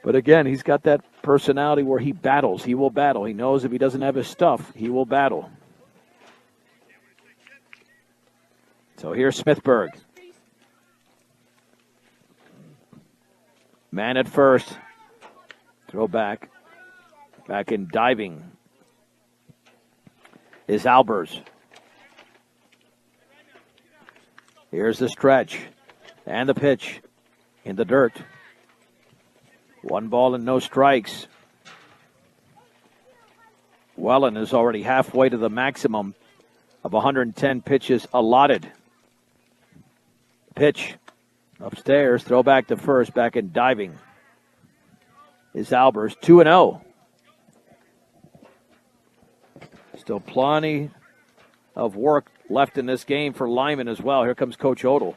But again, he's got that personality where he battles. He will battle. He knows if he doesn't have his stuff, he will battle. So here's Smithberg. Man at first. Throw back. Back in diving is Albers. Here's the stretch. And the pitch in the dirt. 1 ball and no strikes. Wellen is already halfway to the maximum of 110 pitches allotted. Pitch upstairs, throw back to first, back in diving is Albers, 2-0. Still plenty of work left in this game for Limon as well. Here comes Coach Odell.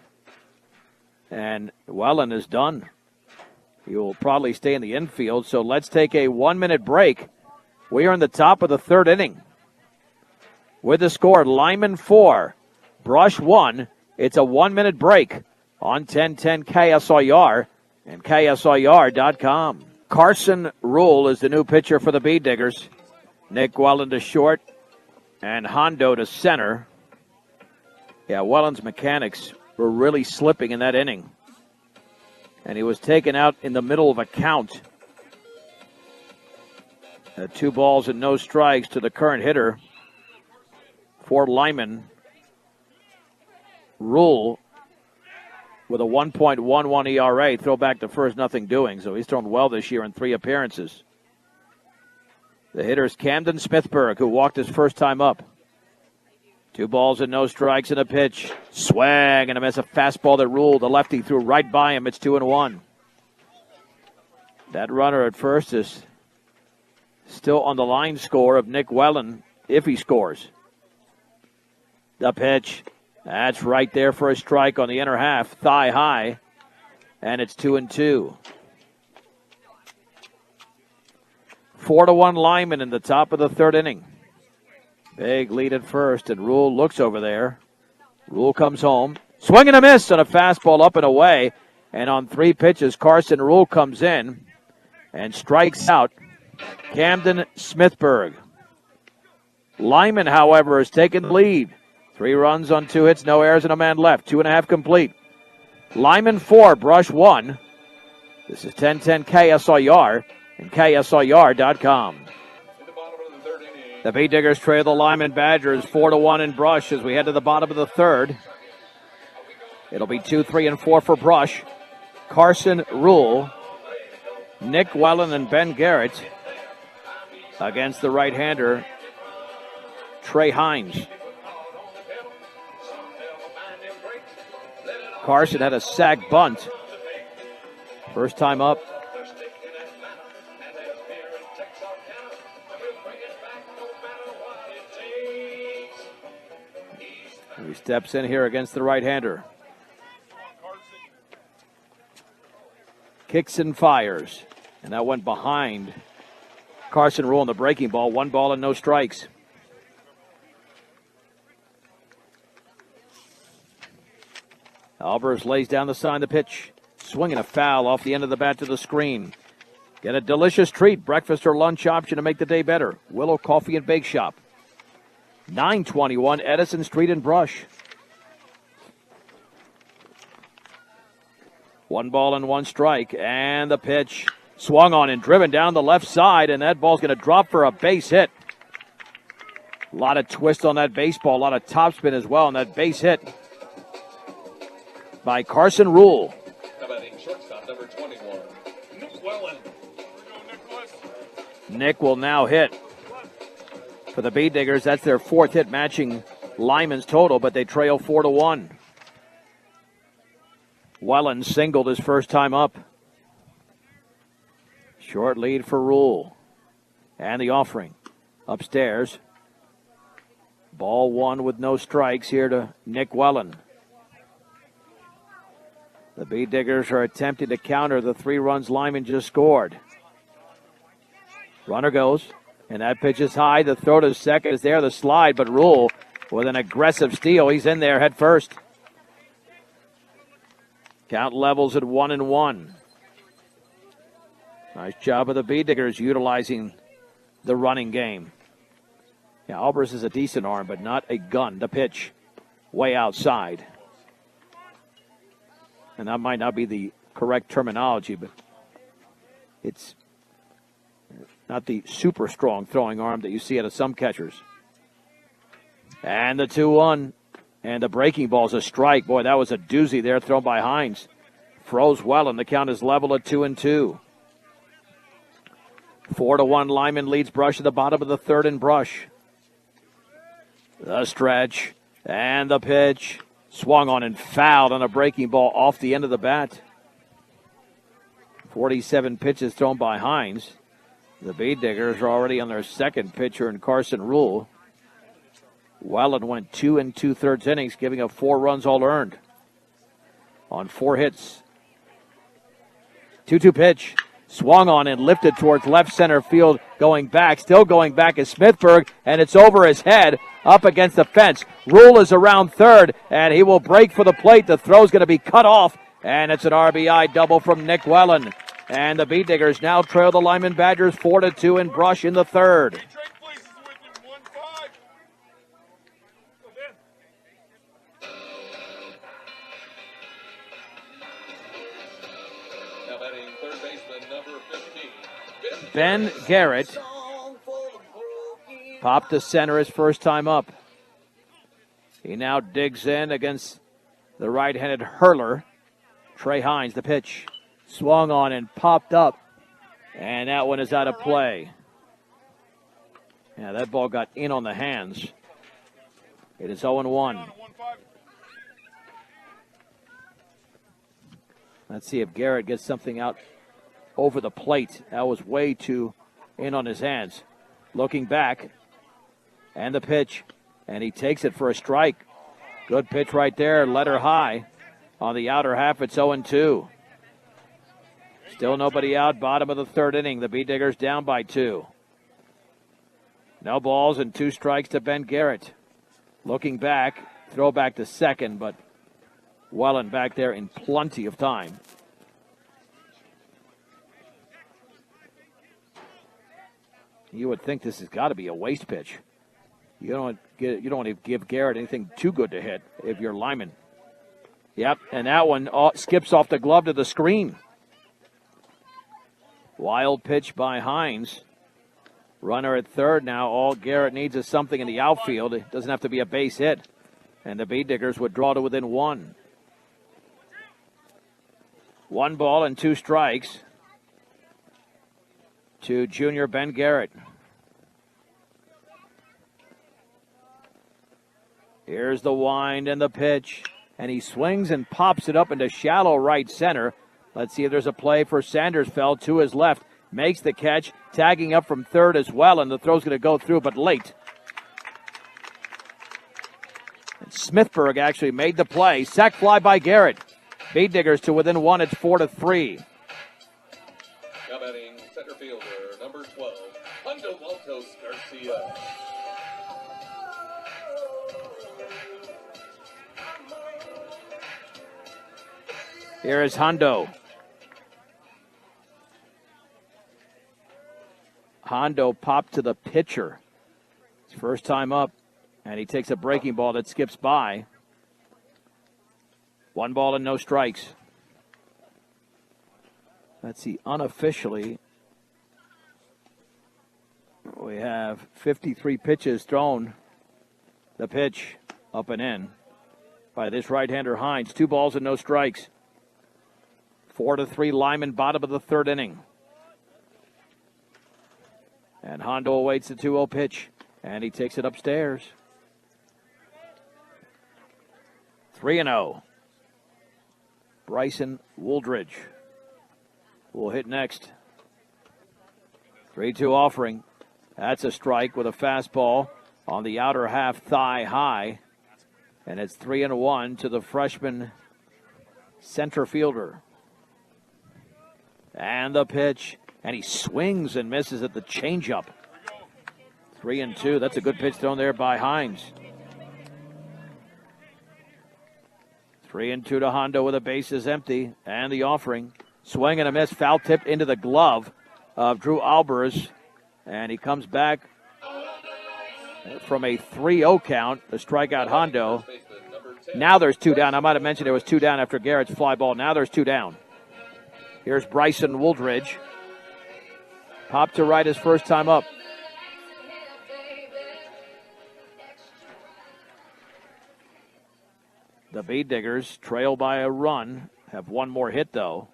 And Wellen is done. He will probably stay in the infield, so let's take a 1-minute break. We are in the top of the third inning. With the score, Limon 4, Brush 1. It's a 1-minute break on 1010 KSIR and KSIR.com. Carson Rule is the new pitcher for the Bee Diggers. Nick Welland to short and Hondo to center. Yeah, Welland's mechanics were really slipping in that inning. And he was taken out in the middle of a count. 2 balls and no strikes to the current hitter for Limon. Rule with a 1.11 ERA, throw back to first, nothing doing. So he's thrown well this year in 3 appearances. The hitter is Camden Smithburg, who walked his first time up. 2 balls and no strikes and a pitch. Swing and a miss, a fastball that ruled. The lefty threw right by him. It's 2-1. That runner at first is still on the line score of Nick Welland if he scores. The pitch. That's right there for a strike on the inner half, thigh high, and it's 2-2. 4-1 Limon in the top of the third inning. Big lead at first, and Rule looks over there. Rule comes home. Swing and a miss on a fastball up and away, and on 3 pitches, Carson Rule comes in and strikes out Camden Smithburg. Limon, however, has taken the lead. 3 runs on 2 hits, no errors, and a man left. 2.5 complete. Limon 4, Brush 1. This is 1010 KSIR and KSIR.com. The Bee Diggers trail the Limon Badgers 4-1 in Brush as we head to the bottom of the third. It'll be 2, 3, and 4 for Brush. Carson Rule, Nick Welland, and Ben Garrett against the right-hander Trey Hines. Carson had a sac bunt. First time up. He steps in here against the right-hander. Kicks and fires. And that went behind Carson Rule on the breaking ball. 1 ball and no strikes. Albers lays down the sign, the pitch. Swinging a foul off the end of the bat to the screen. Get a delicious treat, breakfast or lunch option to make the day better. Willow Coffee and Bake Shop. 921 Edison Street in Brush. 1 ball and 1 strike. And the pitch swung on and driven down the left side. And that ball's going to drop for a base hit. A lot of twist on that baseball. A lot of topspin as well on that base hit by Carson Rule. How about shortstop number 21, Nick Welland. Nick will now hit for the Bee Diggers. That's their 4th hit, matching Limon's total, but they trail 4-1. Welland singled his first time up. Short lead for Rule. And the offering upstairs. Ball 1 with no strikes here to Nick Welland. The Bee Diggers are attempting to counter the 3 runs Limon just scored. Runner goes, and that pitch is high. The throw to second is there, the slide, but Rule with an aggressive steal. He's in there head first. Count levels at 1-1. Nice job of the Bee Diggers utilizing the running game. Yeah, Albers is a decent arm, but not a gun. The pitch way outside. And that might not be the correct terminology, but it's not the super strong throwing arm that you see out of some catchers. And the 2-1. And the breaking ball is a strike. Boy, that was a doozy there thrown by Hines. Froze well, and the count is level at 2-2. 4-1, Limon leads Brush at the bottom of the third in Brush. The stretch and the pitch. Swung on and fouled on a breaking ball off the end of the bat. 47 pitches thrown by Hines. The Bee Diggers are already on their second pitcher in Carson Rule. Welland went 2 2/3 innings, giving up 4 runs all earned on 4 hits. 2-2 pitch. Swung on and lifted towards left center field, going back. Still going back is Smithburg, and it's over his head, up against the fence. Rule is around third, and he will break for the plate. The throw's going to be cut off, and it's an RBI double from Nick Wellen. And the Beat Diggers now trail the Limon Badgers 4-2 in brush in the third. Now batting third baseman number 15. Ben Garrett popped to center his first time up. He now digs in against the right-handed hurler, Trey Hines. The pitch swung on and popped up, and that one is out of play. Yeah, that ball got in on the hands. It is 0-1. Let's see if Garrett gets something out over the plate. That was way too in on his hands. Looking back, and the pitch, and he takes it for a strike. Good pitch right there, let her high. On the outer half, it's 0-2. Still nobody out, bottom of the third inning. The Beat Diggers down by 2. No balls and 2 strikes to Ben Garrett. Looking back, throw back to second, but Wellen back there in plenty of time. You would think this has got to be a waste pitch. You don't want to give Garrett anything too good to hit if you're Limon. Yep, and that one skips off the glove to the screen. Wild pitch by Hines. Runner at third now. All Garrett needs is something in the outfield. It doesn't have to be a base hit. And the Beat Diggers would draw to within 1. 1 ball and 2 strikes to junior Ben Garrett. Here's the wind and the pitch. And he swings and pops it up into shallow right center. Let's see if there's a play for Sandersfeld to his left. Makes the catch, tagging up from third as well, and the throw's going to go through, but late. And Smithburg actually made the play. Sac fly by Garrett. Beat Diggers to within 1. It's 4-3. Now batting center fielder number 12, Hondo Maltos Garcia. Here is Hondo. Hondo popped to the pitcher. His first time up, and he takes a breaking ball that skips by. 1 ball and no strikes. Let's see, unofficially, we have 53 pitches thrown. The pitch up and in by this right-hander Hines. 2 balls and no strikes. 4-3 Limon, bottom of the third inning. And Hondo awaits the 2-0 pitch, and he takes it upstairs. 3-0. Bryson Wooldridge will hit next. 3-2 offering. That's a strike with a fastball on the outer half, thigh high. And it's 3-1 to the freshman center fielder. And the pitch. And he swings and misses at the changeup. 3-2. That's a good pitch thrown there by Hines. 3-2 to Hondo with the bases empty. And the offering. Swing and a miss. Foul tipped into the glove of Drew Albers. And he comes back from a 3-0 count to strike out Hondo. Now there's 2 down. I might have mentioned there was 2 down after Garrett's fly ball. Now there's 2 down. Here's Bryson Wooldridge. Pop to right his first time up. The Beat Diggers trail by a run. Have 1 more hit, though.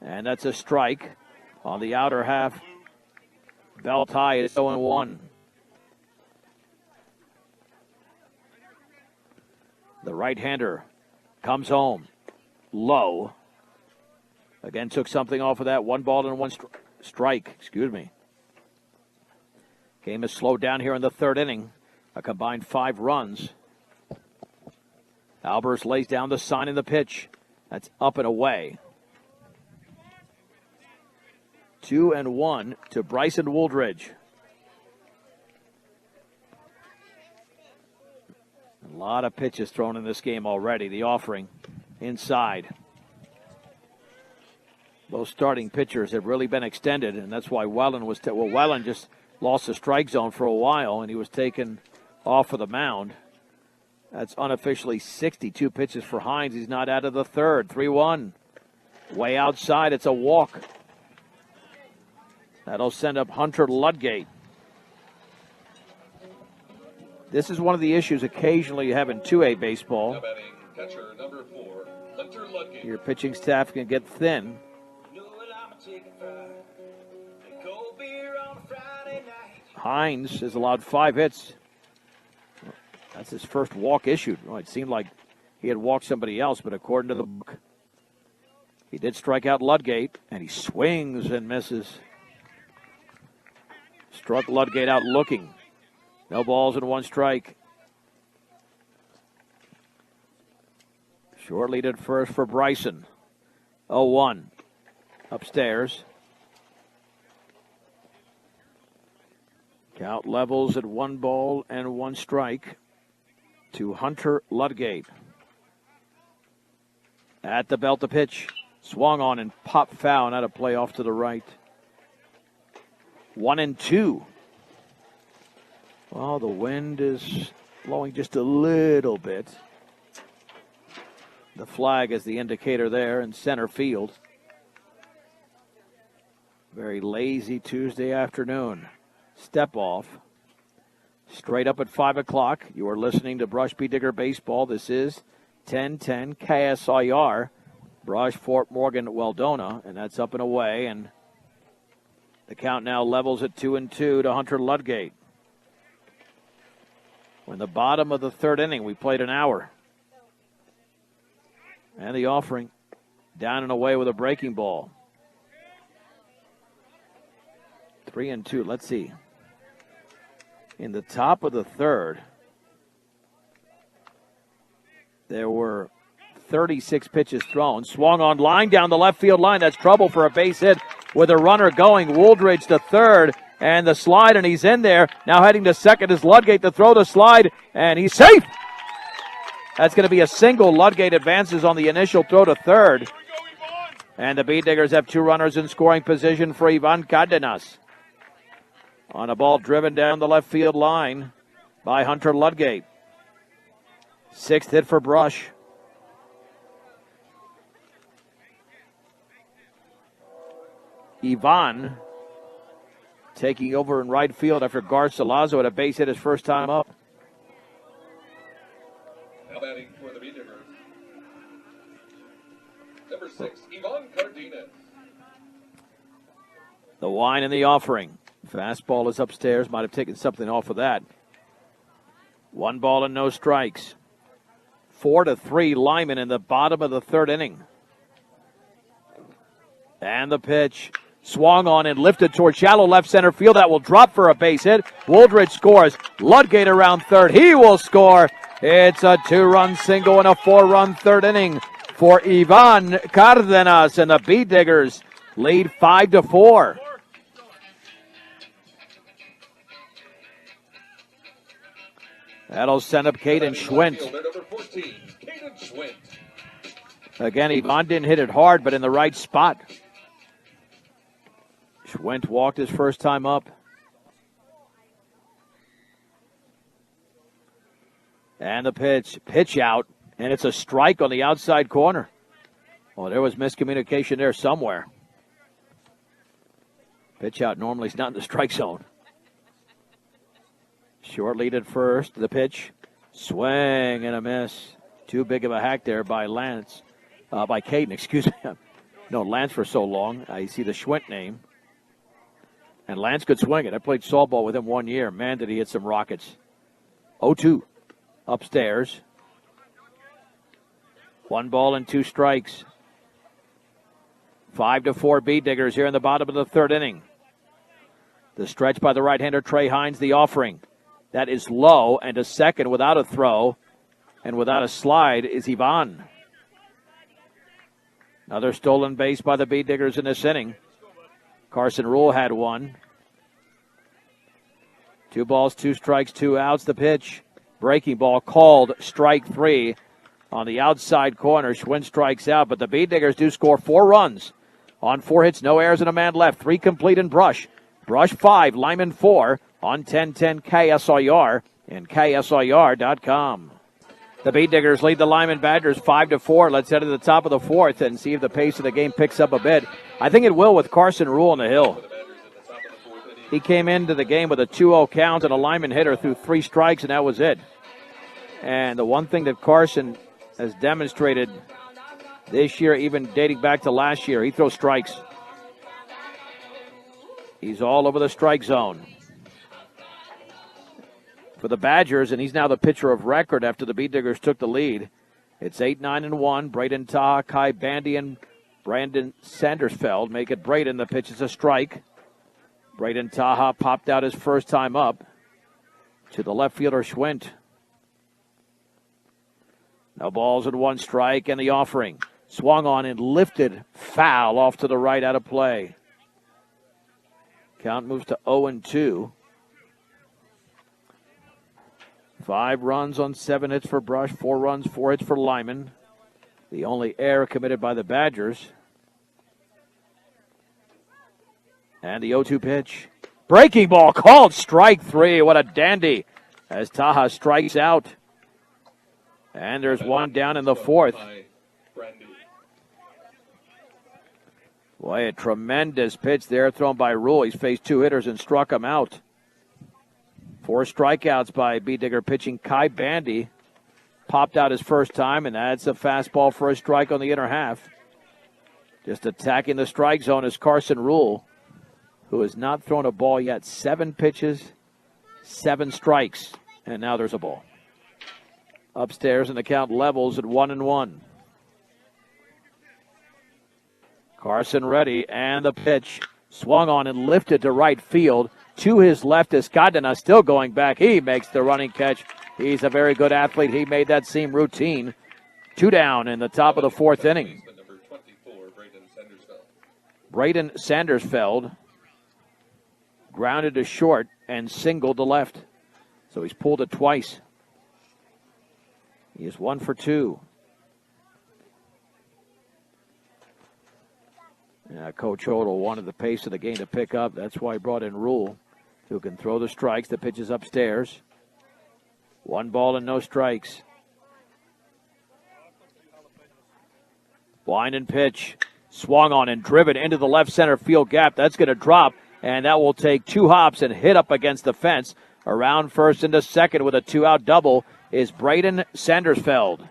And that's a strike on the outer half. Belt high is 0-1. The right-hander comes home. Low. Again, took something off of that. 1 ball and 1 strike. Game is slowed down here in the third inning. A combined 5 runs. Albers lays down the sign in the pitch. That's up and away. 2-1 to Bryson Wooldridge. A lot of pitches thrown in this game already. The offering inside. Both starting pitchers have really been extended, and that's why Wellen was Wellen just lost the strike zone for a while, and he was taken off of the mound. That's unofficially 62 pitches for Hines. He's not out of the third. 3-1. Way outside. It's a walk. That'll send up Hunter Ludgate. This is one of the issues occasionally you have in 2A baseball. Catcher number 4, Hunter Ludgate. Your pitching staff can get thin. Hines has allowed 5 hits. That's his first walk issued. Well, it seemed like he had walked somebody else, but according to the book, he did strike out Ludgate, and he swings and misses. Struck Ludgate out looking. No balls and 1 strike. Short lead at first for Bryson. 0-1. Upstairs. Count levels at 1 ball and 1 strike to Hunter Ludgate. At the belt, the pitch. Swung on and popped foul, not a play off to the right. 1-2. Well, the wind is blowing just a little bit. The flag is the indicator there in center field. Very lazy Tuesday afternoon. Step off. Straight up at 5 o'clock. You are listening to Brush B. Digger Baseball. This is 1010 KSIR. Brush, Fort Morgan, Weldona. And that's up and away. And the count now levels at 2-2 to Hunter Ludgate. We're in the bottom of the 3rd inning. We played an hour. And the offering down and away with a breaking ball. 3-2. Let's see. In the top of the 3rd, there were 36 pitches thrown. Swung on line down the left field line. That's trouble for a base hit with a runner going. Wooldridge to third. And the slide, and he's in there. Now heading to second is Ludgate to throw the slide, and he's safe. That's going to be a single. Ludgate advances on the initial throw to third. And the Beat Diggers have 2 runners in scoring position for Ivan Cardenas. On a ball driven down the left field line by Hunter Ludgate. 6th hit for Brush. Ivan taking over in right field after Garcilaso had a base hit his first time up. Now batting for the Beat Diggers, number 6, Ivan Cardenas. The wine and the offering. Fastball is upstairs. Might have taken something off of that. 1 ball and no strikes. 4-3 Limon in the bottom of the 3rd inning. And the pitch. Swung on and lifted toward shallow left center field. That will drop for a base hit. Wooldridge scores. Ludgate around third. He will score. It's a 2-run single in a 4-run 3rd inning for Ivan Cardenas, and the Beat Diggers lead 5-4. That'll send up Caden Schwint. Again, Ivan didn't hit it hard, but in the right spot. Schwint walked his first time up. And the pitch out, and it's a strike on the outside corner. Well, there was miscommunication there somewhere. Pitch out normally is not in the strike zone. Short lead at first, the pitch. Swing and a miss. Too big of a hack there by Lance. By Caden, excuse me. No, Lance for so long. You see the Schwint name. And Lance could swing it. I played softball with him 1 year. Man, did he hit some rockets. 0-2 upstairs. 1 ball and 2 strikes. 5-4 Beat Diggers here in the bottom of the 3rd inning. The stretch by the right-hander Trey Hines, the offering. That is low, and to second without a throw and without a slide is Ivan. Another stolen base by the Beat Diggers in this inning. Carson Rule had one. 2 balls, 2 strikes, 2 outs. The pitch. Breaking ball called strike 3 on the outside corner. Schwinn strikes out, but the Bead Diggers do score 4 runs on 4 hits, no errors, and a man left. 3 complete in Brush. Brush 5, Limon 4 on 1010 KSIR and KSIR.com. The Bead Diggers lead the Limon Badgers 5-4. Let's head to the top of the 4th and see if the pace of the game picks up a bit. I think it will with Carson Rule on the hill. He came into the game with a 2-0 count and a Limon hitter through 3 strikes, and that was it. And the one thing that Carson has demonstrated this year, even dating back to last year, he throws strikes. He's all over the strike zone for the Badgers, and he's now the pitcher of record after the Bead Diggers took the lead. It's 8-9-1. Braden Taha, Kai Bandy, and Brandon Sandersfeld make it Braden. The pitch is a strike. Braden Taha popped out his first time up to the left fielder Schwint. No balls and 1 strike, and the offering. Swung on and lifted foul off to the right, out of play. Count moves to 0-2. 5 runs on 7 hits for Brush, 4 runs, 4 hits for Limon. The only error committed by the Badgers. And the 0-2 pitch. Breaking ball called strike 3. What a dandy as Taha strikes out. And there's one down in the 4th. Boy, a tremendous pitch there thrown by Rule. He's faced 2 hitters and struck him out. 4 strikeouts by Bead Digger pitching Kai Bandy. Popped out his first time, and that's a fastball for a strike on the inner half. Just attacking the strike zone is Carson Rule, who has not thrown a ball yet. 7 pitches, 7 strikes, and now there's a ball. Upstairs, and the count levels at 1-1. Carson ready, and the pitch swung on and lifted to right field. To his left is Cadena, still going back. He makes the running catch. He's a very good athlete. He made that seem routine. 2 down in the top of the 4th inning. Braden Sandersfeld grounded to short and singled to left. So he's pulled it twice. He is 1 for 2. Yeah, Coach Hodel wanted the pace of the game to pick up. That's why he brought in Rule, who can throw the strikes. The pitch is upstairs. 1 ball and no strikes. Blind and pitch. Swung on and driven into the left center field gap. That's going to drop, and that will take 2 hops and hit up against the fence. Around first into second with a 2-out double is Braden Sandersfeld.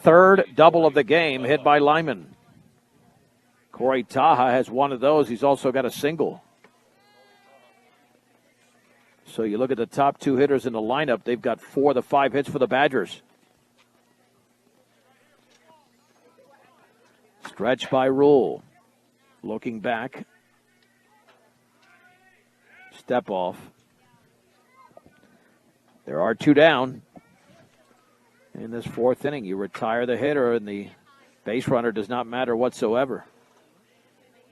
Third double of the game, hit by Limon. Corey Taha has one of those. He's also got a single. So you look at the top 2 hitters in the lineup, they've got 4 of the 5 hits for the Badgers. Stretch by Rule. Looking back. Step off. There are 2 down. In this 4th inning, you retire the hitter, and the base runner does not matter whatsoever.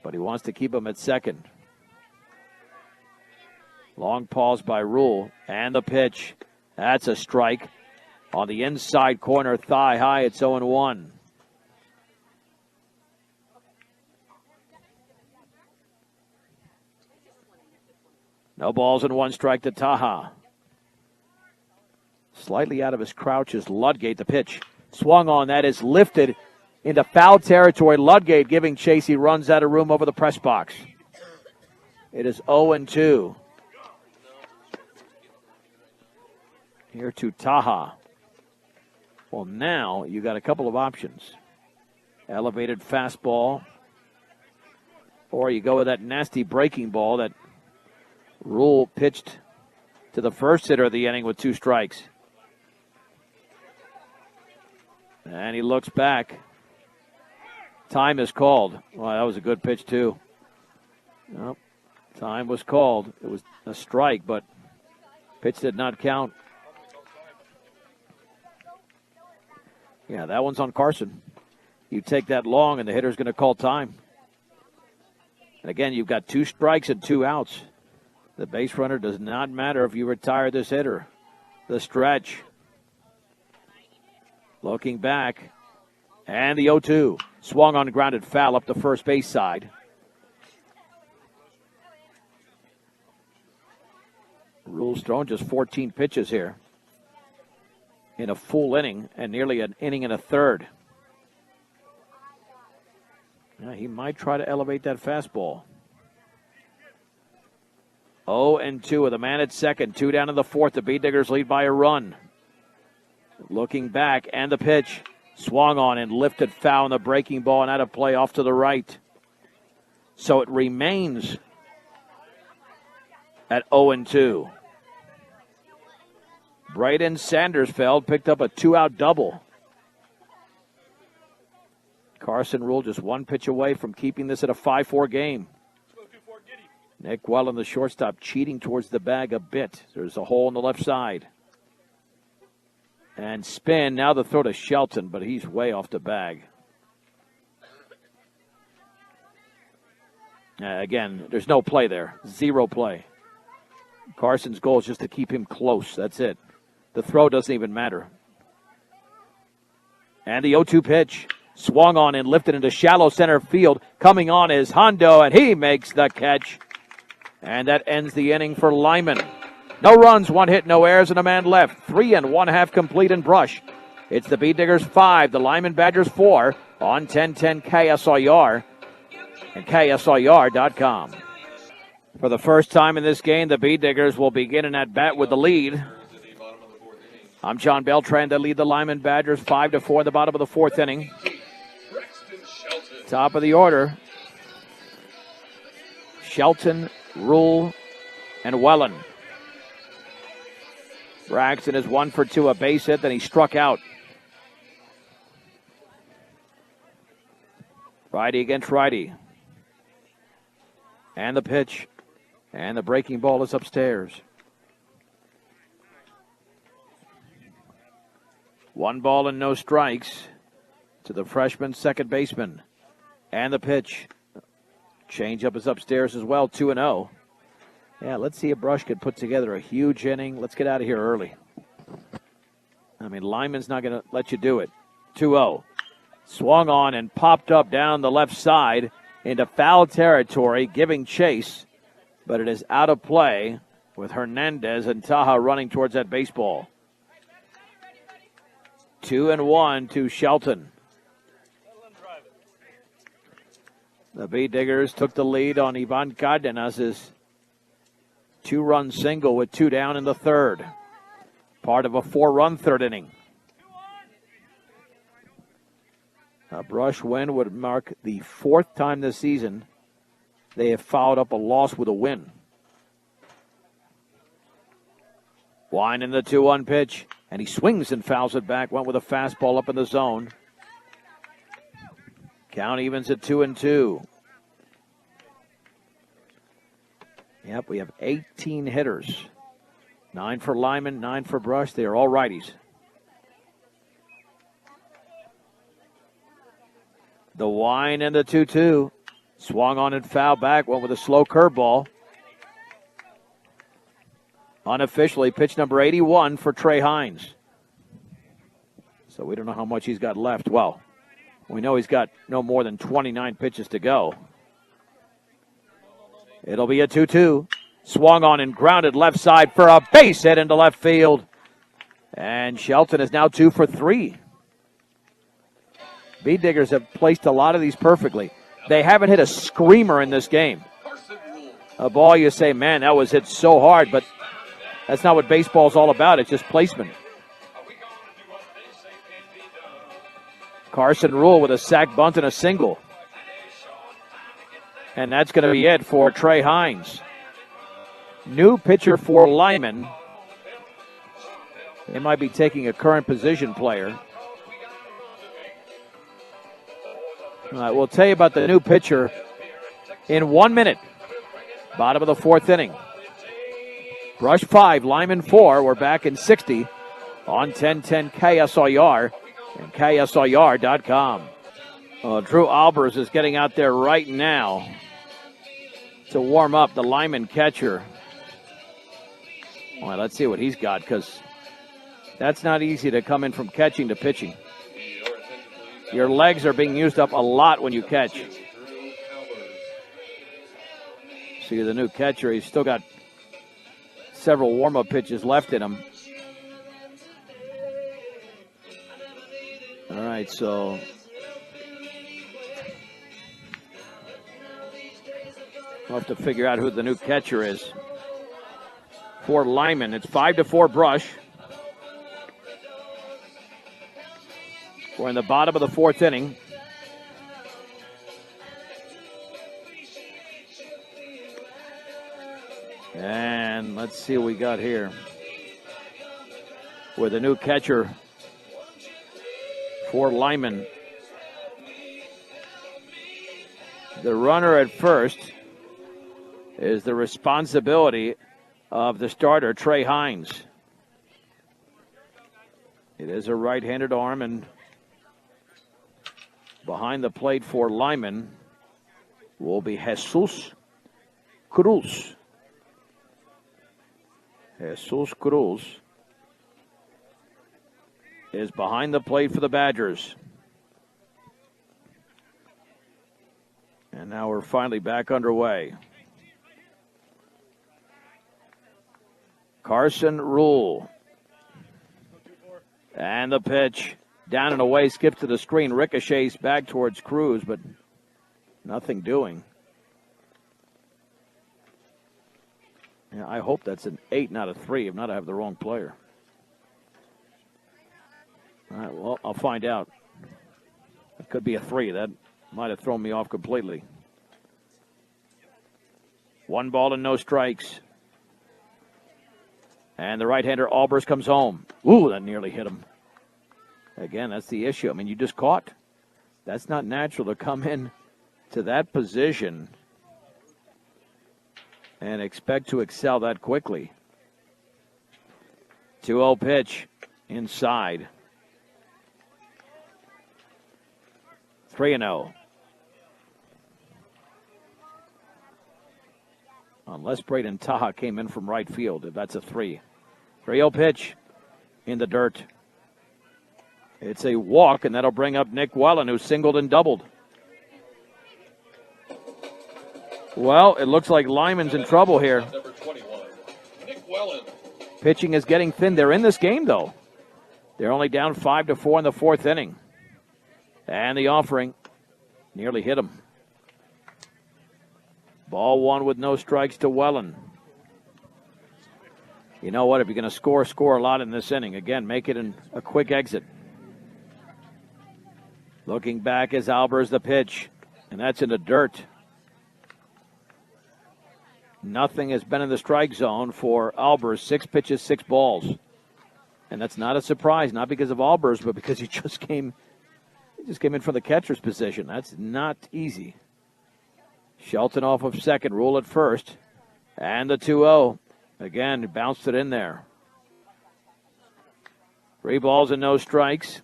But he wants to keep him at second. Long pause by Rule, and the pitch. That's a strike. On the inside corner, thigh high, it's 0-1. No balls and 1 strike to Taha. Slightly out of his crouch is Ludgate. The pitch swung on. That is lifted into foul territory. Ludgate giving chase. He runs out of room over the press box. It is 0-2. Here to Taha. Well, now you got a couple of options. Elevated fastball. Or you go with that nasty breaking ball that Rule pitched to the first hitter of the inning with 2 strikes. And he looks back. Time is called. Well, that was a good pitch, too. Nope. Time was called. It was a strike, but pitch did not count. Yeah, that one's on Carson. You take that long, and the hitter's going to call time. And again, you've got 2 strikes and 2 outs. The base runner does not matter if you retire this hitter. The stretch. Looking back. And the 0-2. Swung on grounded foul up the first base side. Rule's thrown just 14 pitches here in a full inning and nearly an inning and a third. Yeah, he might try to elevate that fastball. 0-2 with a man at second. 2 down in the fourth. The Bee Diggers lead by a run. Looking back, and the pitch. Swung on and lifted foul on the breaking ball and out of play off to the right. So it remains at 0-2. Braden Sandersfeld picked up a 2-out double. Carson Rule just 1 pitch away from keeping this at a 5-4 game. Nick Wellen, the shortstop, cheating towards the bag a bit. There's a hole on the left side. And spin. Now the throw to Shelton, but he's way off the bag. Again, there's no play there. 0 play. Carson's goal is just to keep him close. That's it. The throw doesn't even matter. And the 0-2 pitch. Swung on and lifted into shallow center field. Coming on is Hondo, and he makes the catch. And that ends the inning for Limon. No runs, 1 hit, no errors, and a man left. 3 1/2 complete in Brush. It's the Bee Diggers 5, the Limon Badgers 4 on 1010 KSIR and KSIR.com. For the first time in this game, the Bee Diggers will begin an at-bat with the lead. I'm John Beltran to lead the Limon Badgers 5-4 in the bottom of the 4th inning. Top of the order. Shelton, Rule, and Wellen. Braxton is 1 for 2, a base hit, then he struck out. Righty against righty. And the pitch. And the breaking ball is upstairs. 1 ball and no strikes to the freshman second baseman. And the pitch. Changeup is upstairs as well, 2-0. Yeah, let's see if Brush could put together a huge inning. Let's get out of here early. I mean, Lyman's not going to let you do it. 2-0. Swung on and popped up down the left side into foul territory, giving chase. But it is out of play with Hernandez and Taha running towards that baseball. 2-1 to Shelton. The Bee Diggers took the lead on Ivan Cardenas's 2-run single with 2 down in the third. Part of a 4-run third inning. A Brush win would mark the 4th time this season they have followed up a loss with a win. Wine in the 2-1 pitch, and he swings and fouls it back. Went with a fastball up in the zone. Count evens at 2-2. Yep, we have 18 hitters. 9 for Lyman, 9 for Brush. They are all righties. The Wine and the 2-2. Swung on and fouled back. Went with a slow curveball. Unofficially, pitch number 81 for Trey Hines. So we don't know how much he's got left. Well, we know he's got no more than 29 pitches to go. It'll be a 2-2. Swung on and grounded left side for a base hit into left field. And Shelton is now 2 for 3. Bee Diggers have placed a lot of these perfectly. They haven't hit a screamer in this game. A ball you say, man, that was hit so hard, but that's not what baseball's all about. It's just placement. Carson Rule with a sac bunt and a single. And that's going to be it for Trey Hines. New pitcher for Lyman. They might be taking a current position player. All right, we'll tell you about the new pitcher in 1 minute. Bottom of the 4th inning. Brush 5, Lyman 4. We're back in 60 on 1010 KSIR and KSIR.com. Drew Albers is getting out there right now. to warm up, the Limon catcher. All right, let's see what he's got, because that's not easy to come in from catching to pitching. Your legs are being used up a lot when you catch. See the new catcher, he's still got several warm-up pitches left in him. All right, so we'll have to figure out who the new catcher is. For Limon, it's 5-4 Brush. We're in the bottom of the fourth inning. And let's see what we got here. With the new catcher for Limon. The runner at first is the responsibility of the starter, Trey Hines. It is a right-handed arm, and behind the plate for Limon will be Jesus Cruz. Jesus Cruz is behind the plate for the Badgers. And now we're finally back underway. Carson Rule. And the pitch. Down and away, skips to the screen, ricochets back towards Cruz, but nothing doing. Yeah, I hope that's an 8, not a 3. If not, I have the wrong player. All right, well, I'll find out. It could be a 3. That might have thrown me off completely. 1 ball and no strikes. And the right-hander Albers comes home. Ooh, that nearly hit him. Again, that's the issue. I mean, you just caught. That's not natural to come in to that position and expect to excel that quickly. 2-0 pitch inside. 3-0. Unless Braden Taha came in from right field, if that's a 3. 3-0 pitch in the dirt. It's a walk, and that'll bring up Nick Wellen, who singled and doubled. Well, it looks like Lyman's in trouble here. Number 21, Nick Wellen. Pitching is getting thin. They're in this game, though. They're only down 5-4 in the fourth inning. And the offering nearly hit him. Ball 1 with no strikes to Wellen. You know what? If you're going to score a lot in this inning. Again, make it a quick exit. Looking back as Albers the pitch, and that's in the dirt. Nothing has been in the strike zone for Albers. 6 pitches, 6 balls. And that's not a surprise, not because of Albers, but because he just came in from the catcher's position. That's not easy. Shelton off of second, Rule at first. And the 2-0. Again, bounced it in there. 3 balls and no strikes.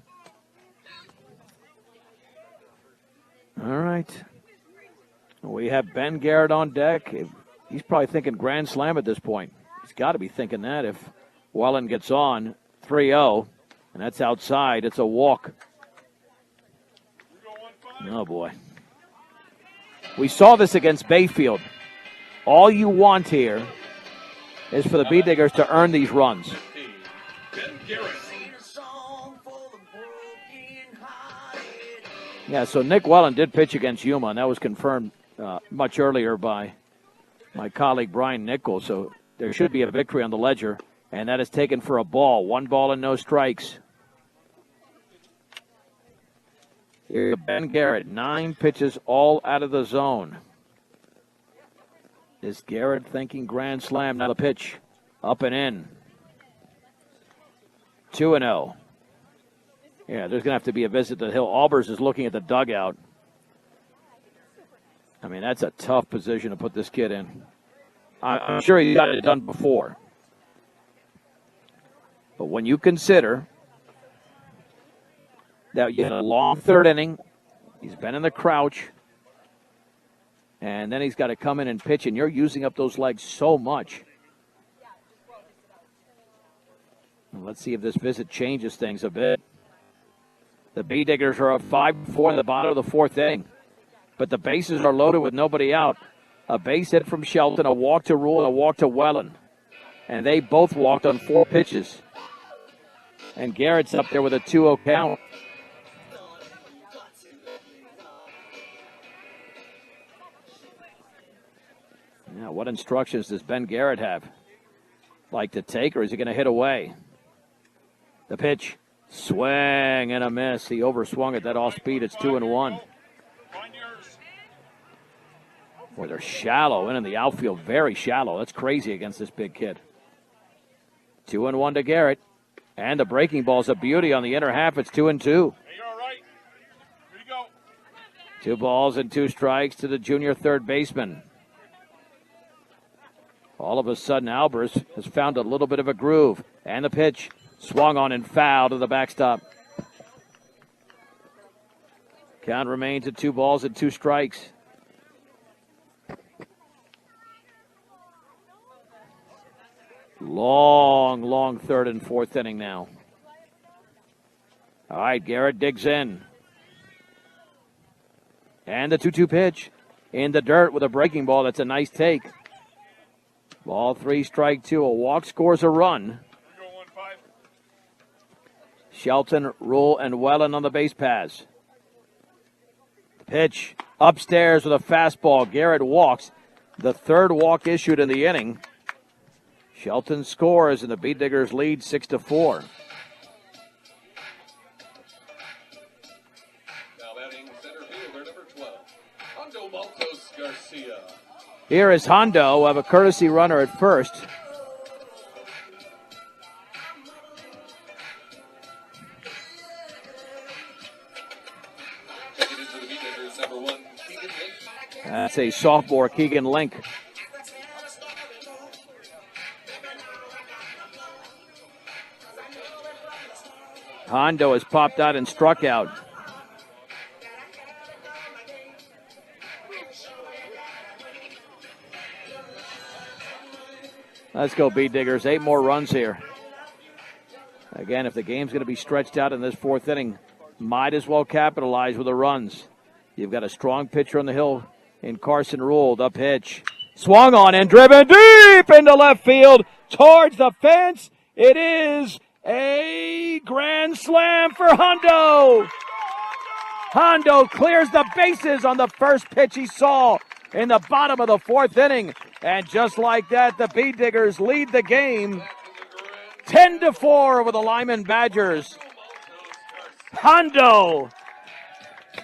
All right. We have Ben Garrett on deck. He's probably thinking grand slam at this point. He's got to be thinking that if Wellen gets on. 3-0, and that's outside. It's a walk. Oh, boy. We saw this against Bayfield. All you want here is for the Bee Diggers to earn these runs. Yeah, so Nick Wellen did pitch against Yuma, and that was confirmed much earlier by my colleague Brian Nichols. So there should be a victory on the ledger, and that is taken for a ball. 1 ball and no strikes. Here, Ben Garrett, 9 pitches all out of the zone. Is Garrett thinking grand slam? Now the pitch up and in. 2-0. Yeah, there's going to have to be a visit to the hill. Albers is looking at the dugout. I mean, that's a tough position to put this kid in. I'm sure he's got it done before. But when you consider that you had a long third inning, he's been in the crouch, And then he's got to come in and pitch, and you're using up those legs so much. Let's see if this visit changes things a bit. The Bee Diggers are up 5-4 in the bottom of the fourth inning. But the bases are loaded with nobody out. A base hit from Shelton, a walk to Rule, and a walk to Wellen. And they both walked on 4 pitches. And Garrett's up there with a 2-0 count. Now, what instructions does Ben Garrett have? Like to take, or is he going to hit away? The pitch, swing and a miss. He overswung at that off speed. It's 2-1. Boy, they're shallow in the outfield, very shallow. That's crazy against this big kid. 2-1 to Garrett. And the breaking ball's a beauty on the inner half. It's 2-2. Hey, you're all right. Here you go. 2 balls and 2 strikes to the junior third baseman. All of a sudden, Albers has found a little bit of a groove. And the pitch swung on and foul to the backstop. Count remains at 2 balls and 2 strikes. Long third and fourth inning now. All right, Garrett digs in. And the 2-2 pitch in the dirt with a breaking ball. That's a nice take. Ball 3, strike 2. A walk scores a run. Shelton, Rule, and Wellen on the base pass. Pitch upstairs with a fastball. Garrett walks. The third walk issued in the inning. Shelton scores, and the Bee Diggers lead 6-4. Now batting center fielder number 12, Hondo Maltos Garcia. Here is Hondo. We'll have a courtesy runner at first. Taking into the Bee Diggers, number 1, Keegan Link. That's a sophomore, Keegan Link. Hondo has popped out and struck out. Let's go, Bee Diggers. 8 more runs here. Again, if the game's going to be stretched out in this fourth inning, might as well capitalize with the runs. You've got a strong pitcher on the hill in Carson Rule. The pitch. Swung on and driven deep into left field towards the fence. It is a grand slam for Hondo. Hondo clears the bases on the first pitch he saw in the bottom of the fourth inning. And just like that, the Bee Diggers lead the game 10-4 over the Limon Badgers. Hondo.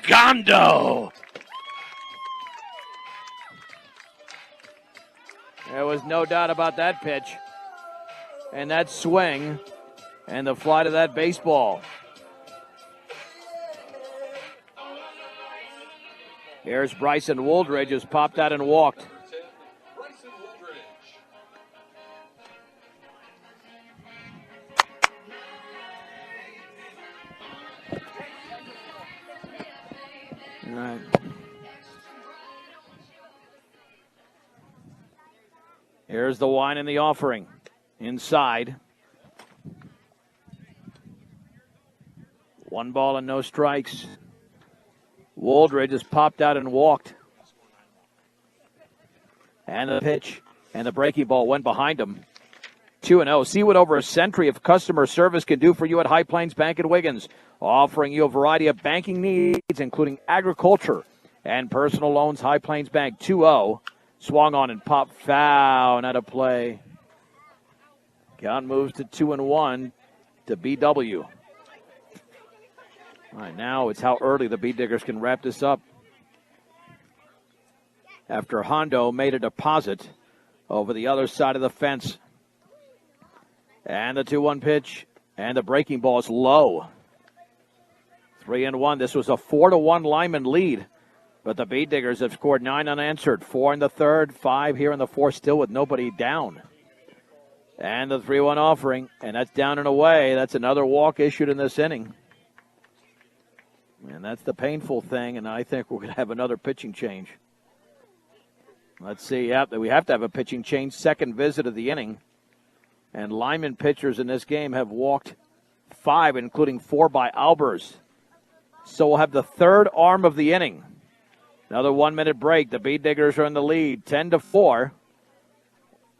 Gondo. There was no doubt about that pitch. And that swing. And the fly to that baseball. Here's Bryson Wooldridge, who's popped out and walked. Bryson Wooldridge. All right. Here's the wine and the offering. Inside. 1 ball and no strikes. Wooldridge has popped out and walked. And the pitch. And the breaking ball went behind him. 2-0. See what over a century of customer service can do for you at High Plains Bank in Wiggins. Offering you a variety of banking needs, including agriculture and personal loans. High Plains Bank 2-0. Swung on and popped foul and out of play. Count moves to 2-1 to BW. All right, now it's how early the Bee Diggers can wrap this up. After Hondo made a deposit over the other side of the fence. And the 2-1 pitch. And the breaking ball is low. 3-1. This was a 4-1 Limon lead. But the Bee Diggers have scored 9 unanswered. 4 in the third, 5 here in the fourth, still with nobody down. And the 3-1 offering. And that's down and away. That's another walk issued in this inning. And that's the painful thing, and I think we're going to have another pitching change. Let's see. Yep, we have to have a pitching change. Second visit of the inning. And Limon pitchers in this game have walked 5, including 4 by Albers. So we'll have the third arm of the inning. Another 1-minute break. The Bead Diggers are in the lead, 10-4.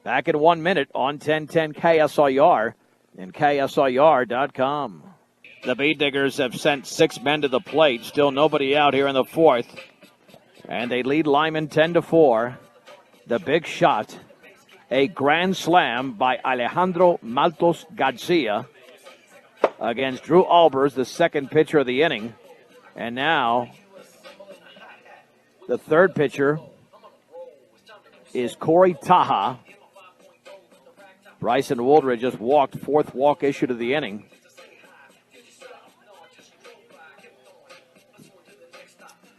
Back in 1 minute on 1010 KSIR and KSIR.com. The Bead Diggers have sent 6 men to the plate. Still nobody out here in the fourth. And they lead Limon 10-4. The big shot, a grand slam by Alejandro Maltos Garcia against Drew Albers, the second pitcher of the inning. And now the third pitcher is Corey Taha. Bryson Wooldridge just walked, fourth walk issued of the inning.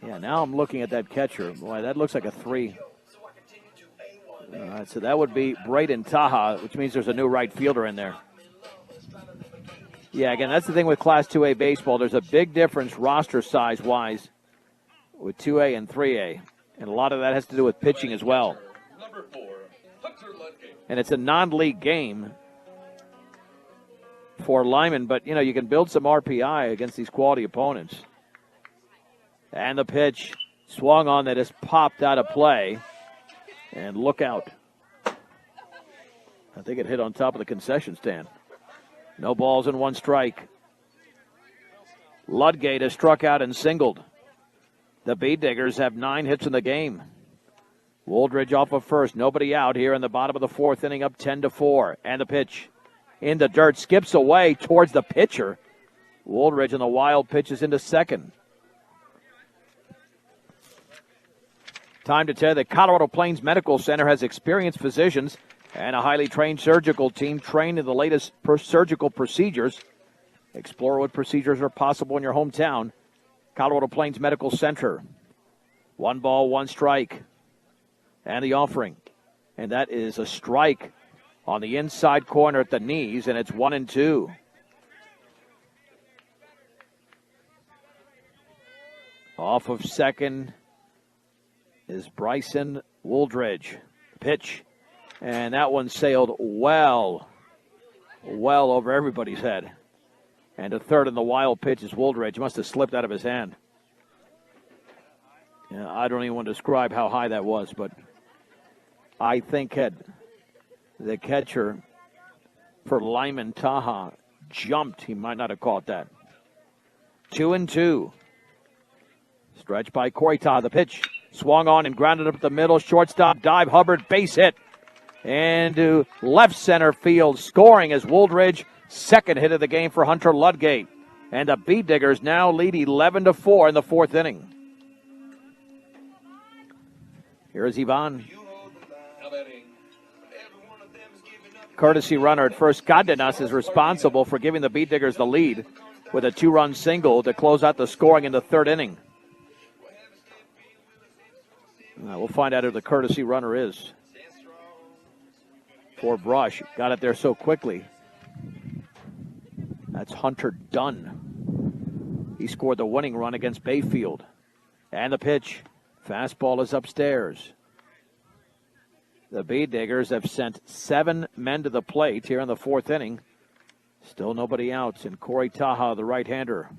Yeah, now I'm looking at that catcher. Boy, that looks like a 3. All right, so that would be Braden Taha, which means there's a new right fielder in there. Yeah, again, that's the thing with Class 2A baseball. There's a big difference roster size-wise with 2A and 3A. And a lot of that has to do with pitching as well. Number 4, Hunter Ludgate. And it's a non-league game for Limon, but, you know, you can build some RPI against these quality opponents. And the pitch swung on that has popped out of play. And look out. I think it hit on top of the concession stand. No balls and 1 strike. Ludgate has struck out and singled. The Bead Diggers have 9 hits in the game. Wooldridge off of first. Nobody out here in the bottom of the fourth inning, up 10-4. And the pitch in the dirt. Skips away towards the pitcher. Wooldridge and the wild pitches into second. Time to tell you that Colorado Plains Medical Center has experienced physicians and a highly trained surgical team trained in the latest surgical procedures. Explore what procedures are possible in your hometown. Colorado Plains Medical Center. 1 ball, 1 strike. And the offering. And that is a strike on the inside corner at the knees, and it's 1-2. Off of second is Bryson Wooldridge. Pitch. And that one sailed well over everybody's head. And a third in the wild pitch is Wooldridge. Must have slipped out of his hand. Yeah, I don't even want to describe how high that was, but I think had the catcher for Limon, Taha, jumped, he might not have caught that. 2-2. Stretch by Corey Taha. The pitch swung on and grounded up the middle. Shortstop dive. Hubbard base hit. And to left center field. Scoring as Wooldridge. Second hit of the game for Hunter Ludgate. And the Bead Diggers now lead 11-4 in the fourth inning. Here's Ivan. Courtesy runner at first. Cardenas is responsible for giving the Bead Diggers the lead with a 2-run single to close out the scoring in the third inning. We'll find out who the courtesy runner is. Poor Brush got it there so quickly. That's Hunter Dunn. He scored the winning run against Bayfield. And the pitch. Fastball is upstairs. The Bead Diggers have sent 7 men to the plate here in the fourth inning. Still nobody out. And Corey Taha, the right-hander,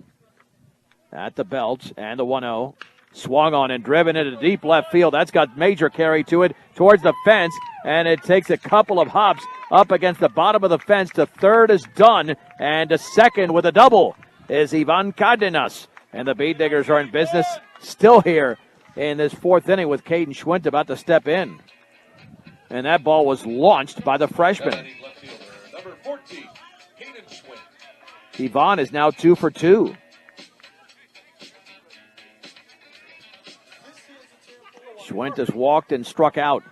at the belt. And the 1-0. Swung on and driven into deep left field. That's got major carry to it towards the fence. And it takes a couple of hops up against the bottom of the fence. To third is done. And to second with a double is Ivan Cardenas. And the Bead Diggers are in business still here in this fourth inning with Caden Schwint about to step in. And that ball was launched by the freshman. Number 14, Caden Schwint. Ivan is now 2 for 2. Schwint has walked and struck out.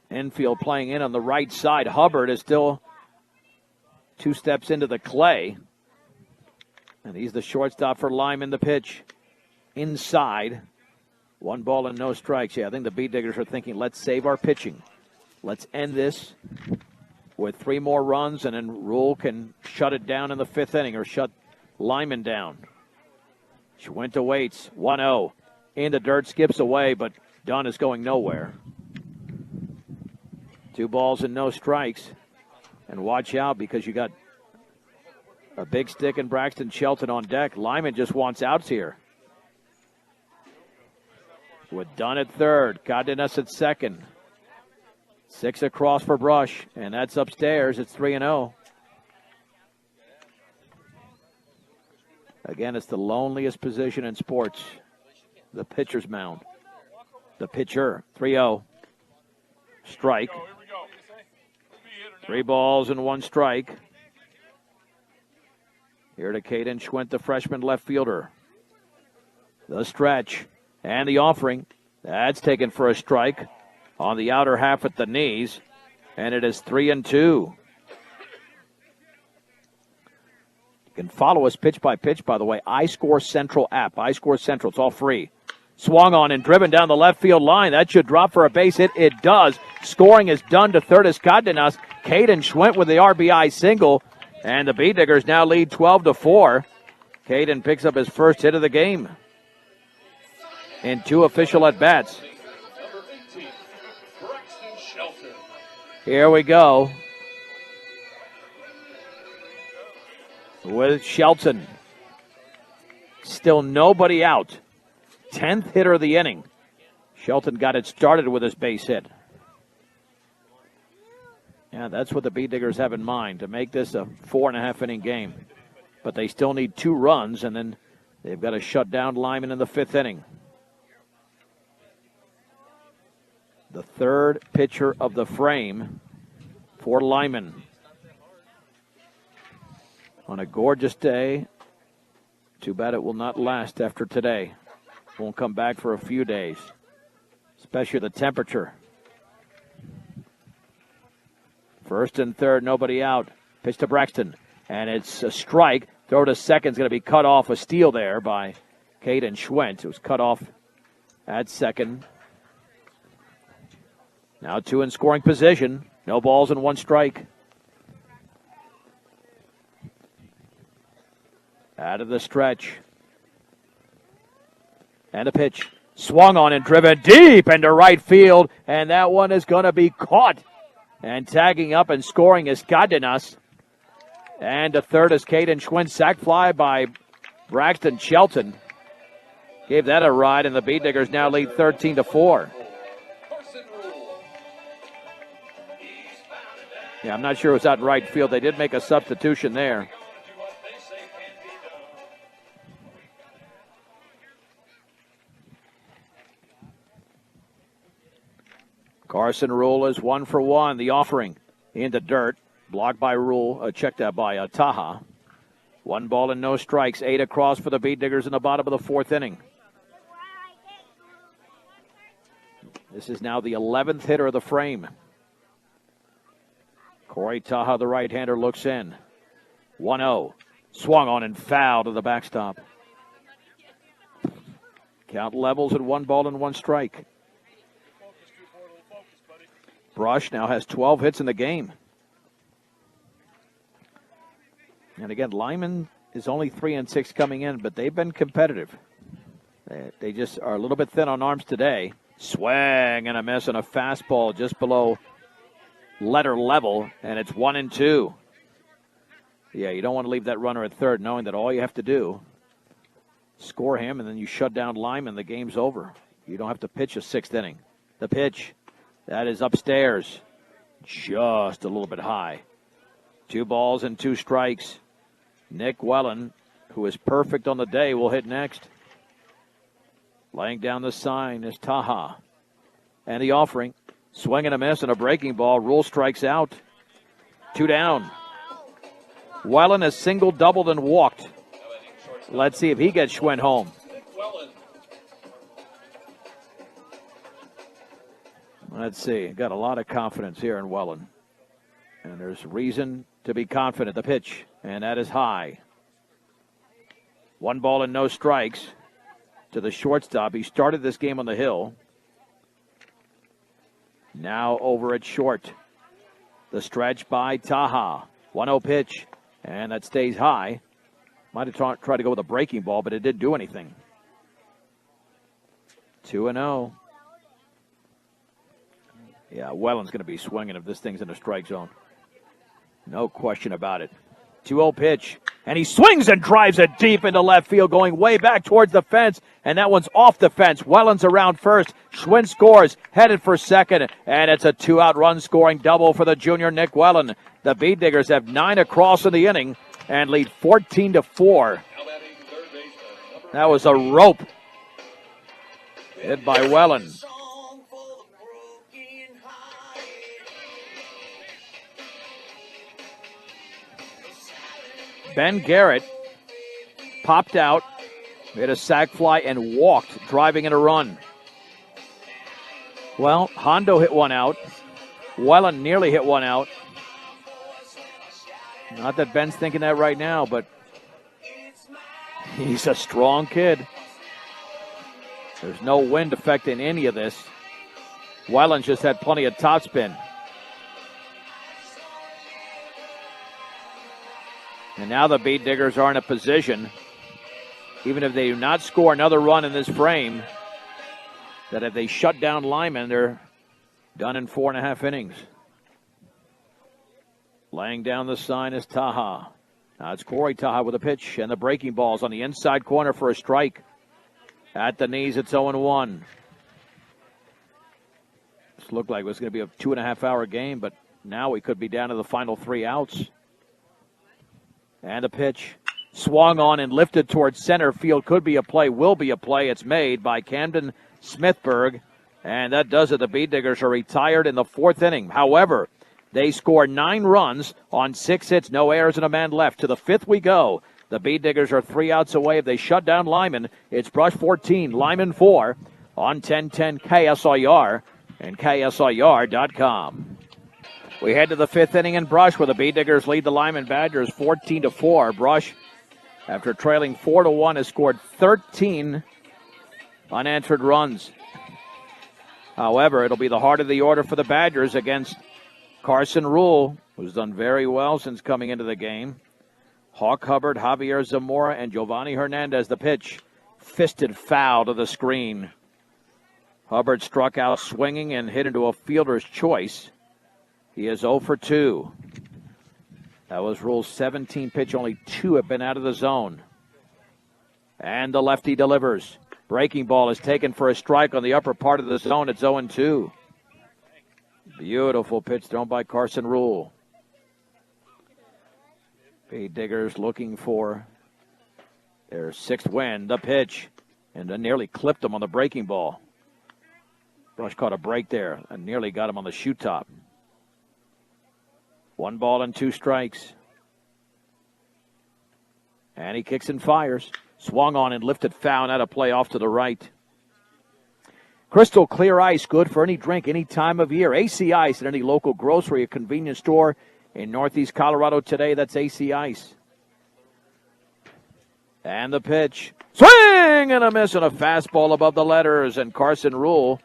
Infield playing in on the right side. Hubbard is still 2 steps into the clay. And he's the shortstop for Limon. The pitch inside. 1 ball and no strikes. Yeah, I think the Bead Diggers are thinking, let's save our pitching. Let's end this with 3 more runs, and then Rule can shut it down in the 5th inning or shut Limon down. Schwint awaits. 1-0. In the dirt, skips away, but Dunn is going nowhere. 2 balls and no strikes. And watch out because you got a big stick and Braxton Shelton on deck. Limon just wants outs here. With Dunn at third, Cardenas at second. 6 across for Brush, and that's upstairs. It's 3-0. Again, it's the loneliest position in sports. The pitcher's mound. The pitcher, 3-0. Strike. 3 balls and 1 strike. Here to Caden Schwint, the freshman left fielder. The stretch and the offering. That's taken for a strike on the outer half at the knees. And it is 3-2. You can follow us pitch by pitch, by the way. iScore Central app. iScore Central. It's all free. Swung on and driven down the left field line. That should drop for a base hit. It does. Scoring is done to third as Cardenas. Caden Schwint with the RBI single. And the Bee Diggers now lead 12-4. Caden picks up his first hit of the game in 2 official at-bats. Number 18, Braxton Shelton. Here we go with Shelton. Still nobody out. 10th hitter of the inning. Shelton got it started with his base hit. Yeah, that's what the Bee Diggers have in mind, to make this a 4.5 inning game. But they still need 2 runs, and then they've got to shut down Limon in the 5th inning. The 3rd pitcher of the frame for Limon. On a gorgeous day. Too bad it will not last after today. Won't come back for a few days, especially the temperature. 1st and 3rd, nobody out. Pitch to Braxton, and it's a strike. Throw to second is going to be cut off. A steal there by Caden Schwint. It was cut off at second. Now 2 in scoring position. No balls and 1 strike. Out of the stretch. And a pitch. Swung on and driven deep into right field. And that one is going to be caught. And tagging up and scoring is Cardenas. And to third is Caden Schwint. Sac fly by Braxton Shelton. Gave that a ride, and the Bee Diggers now lead 13-4. Yeah, I'm not sure it was out in right field. They did make a substitution there. Carson Rule is 1 for 1. The offering into dirt. Blocked by Rule. Checked out by Taha. 1 ball and no strikes. 8 across for the Bee Diggers in the bottom of the 4th inning. This is now the 11th hitter of the frame. Corey Taha, the right-hander, looks in. 1-0. Swung on and foul to the backstop. Count levels at 1 ball and 1 strike. Brush now has 12 hits in the game. And again, Limon is only 3-6 coming in, but they've been competitive. They just are a little bit thin on arms today. Swing and a miss on a fastball just below letter level, and it's 1-2. Yeah, you don't want to leave that runner at third, knowing that all you have to do, score him, and then you shut down Limon, the game's over. You don't have to pitch a 6th inning. The pitch, that is upstairs, just a little bit high. 2 balls and 2 strikes. Nick Wellen, who is perfect on the day, will hit next. Laying down the sign is Taha. And the offering. Swing and a miss and a breaking ball. Rule strikes out. 2 down. Wellen has singled, doubled, and walked. Let's see if he gets Schwint home. Let's see. Got a lot of confidence here in Wellen. And there's reason to be confident. The pitch, and that is high. 1 ball and no strikes to the shortstop. He started this game on the hill. Now over at short. The stretch by Taha. 1-0 pitch, and that stays high. Might have tried to go with a breaking ball, but it didn't do anything. 2-0. Yeah, Welland's going to be swinging if this thing's in the strike zone. No question about it. 2-0 pitch. And he swings and drives it deep into left field, going way back towards the fence. And that one's off the fence. Welland's around first. Schwinn scores, headed for second. And it's a 2-out run-scoring double for the junior Nick Welland. The Bead Diggers have 9 across in the inning and lead 14-4. That was a rope hit by Welland. Ben Garrett popped out, made a sac fly, and walked, driving in a run. Well, Hondo hit one out. Welland nearly hit one out. Not that Ben's thinking that right now, but he's a strong kid. There's no wind affecting any of this. Welland just had plenty of topspin. And now the Bead Diggers are in a position, even if they do not score another run in this frame, that if they shut down Limon, they're done in 4.5 innings. Laying down the sign is Taha. Now it's Corey Taha with a pitch, and the breaking ball's on the inside corner for a strike. At the knees, it's 0-1. This looked like it was going to be a 2.5-hour game, but now we could be down to the final 3 outs. And the pitch swung on and lifted towards center field. Could be a play, will be a play. It's made by Camden Smithberg. And that does it. The Bead Diggers are retired in the 4th inning. However, they score 9 runs on 6 hits, no errors, and a man left. To the 5th we go. The Bead Diggers are 3 outs away. If they shut down Limon, it's Brush 14, Limon 4 on 1010 KSIR and KSIR.com. We head to the 5th inning in Brush, where the Bead Diggers lead the Limon Badgers 14-4. Brush, after trailing 4-1, has scored 13 unanswered runs. However, it'll be the heart of the order for the Badgers against Carson Rule, who's done very well since coming into the game. Hawk Hubbard, Javier Zamora, and Giovanni Hernandez. The pitch, fisted foul to the screen. Hubbard struck out swinging and hit into a fielder's choice. He is 0 for 2. That was Rule's 17 pitch. Only 2 have been out of the zone. And the lefty delivers. Breaking ball is taken for a strike on the upper part of the zone. It's 0-2. Beautiful pitch thrown by Carson Rule. Bead Diggers looking for their 6th win. The pitch. And nearly clipped him on the breaking ball. Brush caught a break there and nearly got him on the shoot top. 1 ball and 2 strikes. And he kicks and fires. Swung on and lifted foul, out of play off to the right. Crystal clear ice, good for any drink, any time of year. AC Ice at any local grocery or convenience store in Northeast Colorado today. That's AC Ice. And the pitch. Swing and a miss, and a fastball above the letters. And Carson Rule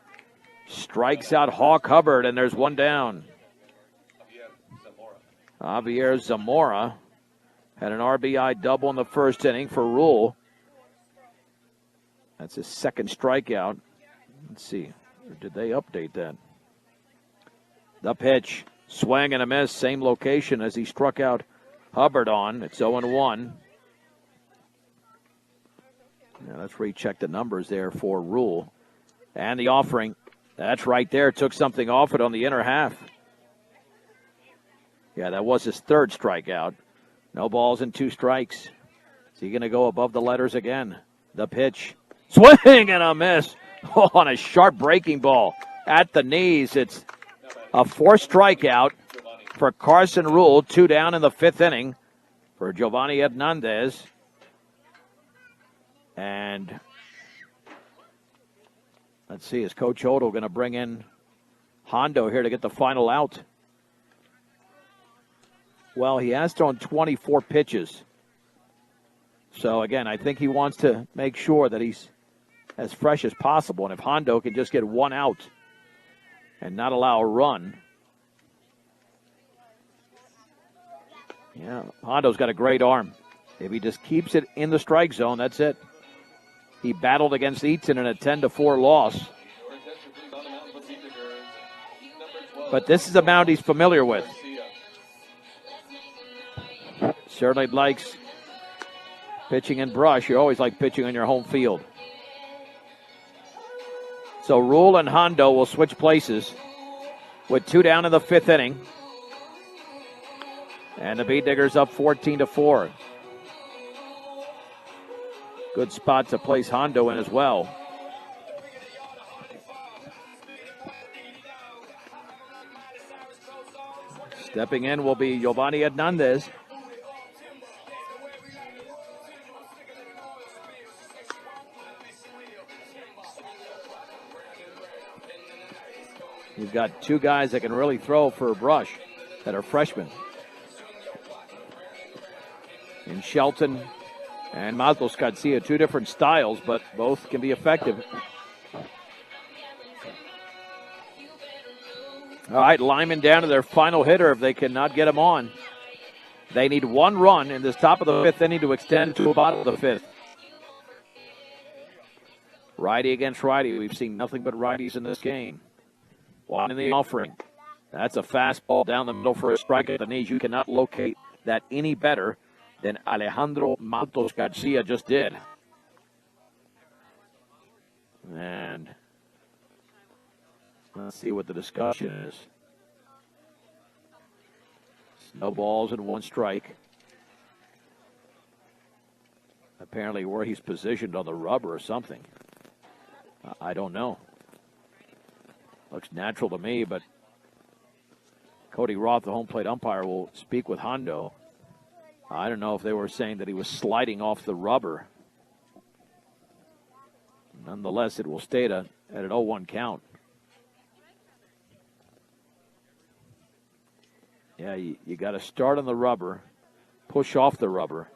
strikes out Hawk Hubbard, and there's 1 down. Javier Zamora had an RBI double in the 1st inning for Rule. That's his 2nd strikeout. Let's see. Or did they update that? The pitch. Swing and a miss. Same location as he struck out Hubbard on. It's 0-1. Now let's recheck the numbers there for Rule. And the offering. That's right there. Took something off it on the inner half. Yeah, that was his 3rd strikeout. No balls and 2 strikes. Is he going to go above the letters again? The pitch. Swing and a miss on a sharp breaking ball at the knees. It's a 4th strikeout for Carson Rule. 2 down in the 5th inning for Giovanni Hernandez. And let's see, is Coach Odell going to bring in Hondo here to get the final out? Well, he has thrown 24 pitches. So, again, I think he wants to make sure that he's as fresh as possible. And if Hondo can just get 1 out and not allow a run. Yeah, Hondo's got a great arm. If he just keeps it in the strike zone, that's it. He battled against Eaton in a 10-4 loss. but this is a mound he's familiar with. Certainly likes pitching in brush. You always like pitching on your home field. So Rule and Hondo will switch places with 2 down in the 5th inning. And the Beat Diggers up 14-4. Good spot to place Hondo in as well. Stepping in will be Giovanni Hernandez. You've got 2 guys that can really throw for a brush that are freshmen. In Shelton and Matos Garcia, 2 different styles, but both can be effective. All right, Limon down to their final hitter if they cannot get him on. They need 1 run in this top of the 5th inning to extend to the bottom of the 5th. Righty against righty. We've seen nothing but righties in this game. 1 in the offering. That's a fastball down the middle for a strike at the knees. You cannot locate that any better than Alejandro Matos Garcia just did. And let's see what the discussion is. No balls and 1 strike. Apparently where he's positioned on the rubber or something. I don't know. Looks natural to me, but Cody Roth, the home plate umpire, will speak with Hondo. I don't know if they were saying that he was sliding off the rubber. Nonetheless, it will stay at an 0-1 count. Yeah, you got to start on the rubber, push off the rubber.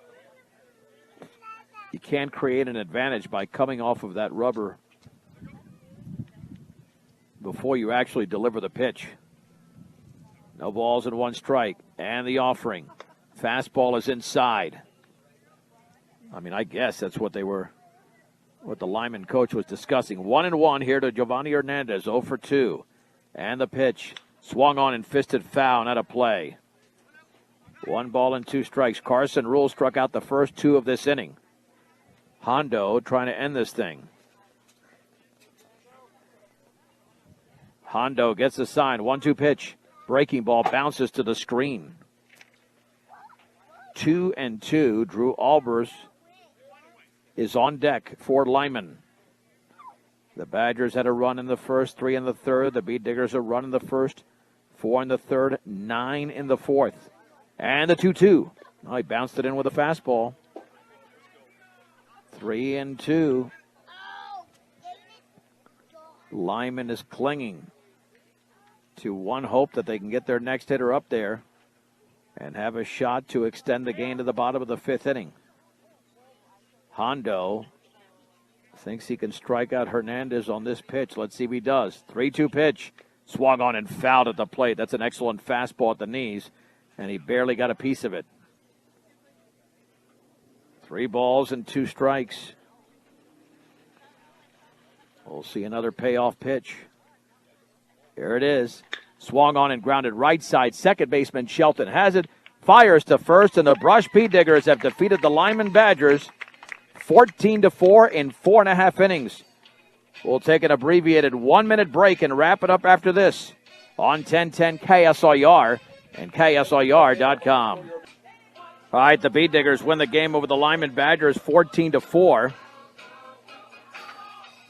You can't create an advantage by coming off of that rubber before you actually deliver the pitch. No balls and 1 strike. And the offering. Fastball is inside. I mean, I guess that's what the Limon coach was discussing. 1-1 here to Giovanni Hernandez, 0 for 2. And the pitch swung on and fisted foul, not a play. 1 ball and 2 strikes. Carson Rule struck out the first 2 of this inning. Hondo trying to end this thing. Hondo gets the sign. 1-2 pitch. Breaking ball bounces to the screen. 2-2. Drew Albers is on deck for Limon. The Badgers had a run in the first, 3 in the third. The Beat Diggers a run in the first, 4 in the third, 9 in the fourth. And the 2-2. Oh, he bounced it in with a fastball. 3-2. Limon is clinging to one hope that they can get their next hitter up there and have a shot to extend the game to the bottom of the 5th inning. Hondo thinks he can strike out Hernandez on this pitch. Let's see if he does. 3-2 pitch. Swung on and fouled at the plate. That's an excellent fastball at the knees, and he barely got a piece of it. 3 balls and 2 strikes. We'll see another payoff pitch. Here it is. Swung on and grounded right side. Second baseman Shelton has it. Fires to first, and the Brush Beat Diggers have defeated the Limon Badgers 14-4 in 4.5 innings. We'll take an abbreviated 1-minute break and wrap it up after this on 1010 KSIR and KSIR.com. All right, the Beat Diggers win the game over the Limon Badgers 14-4.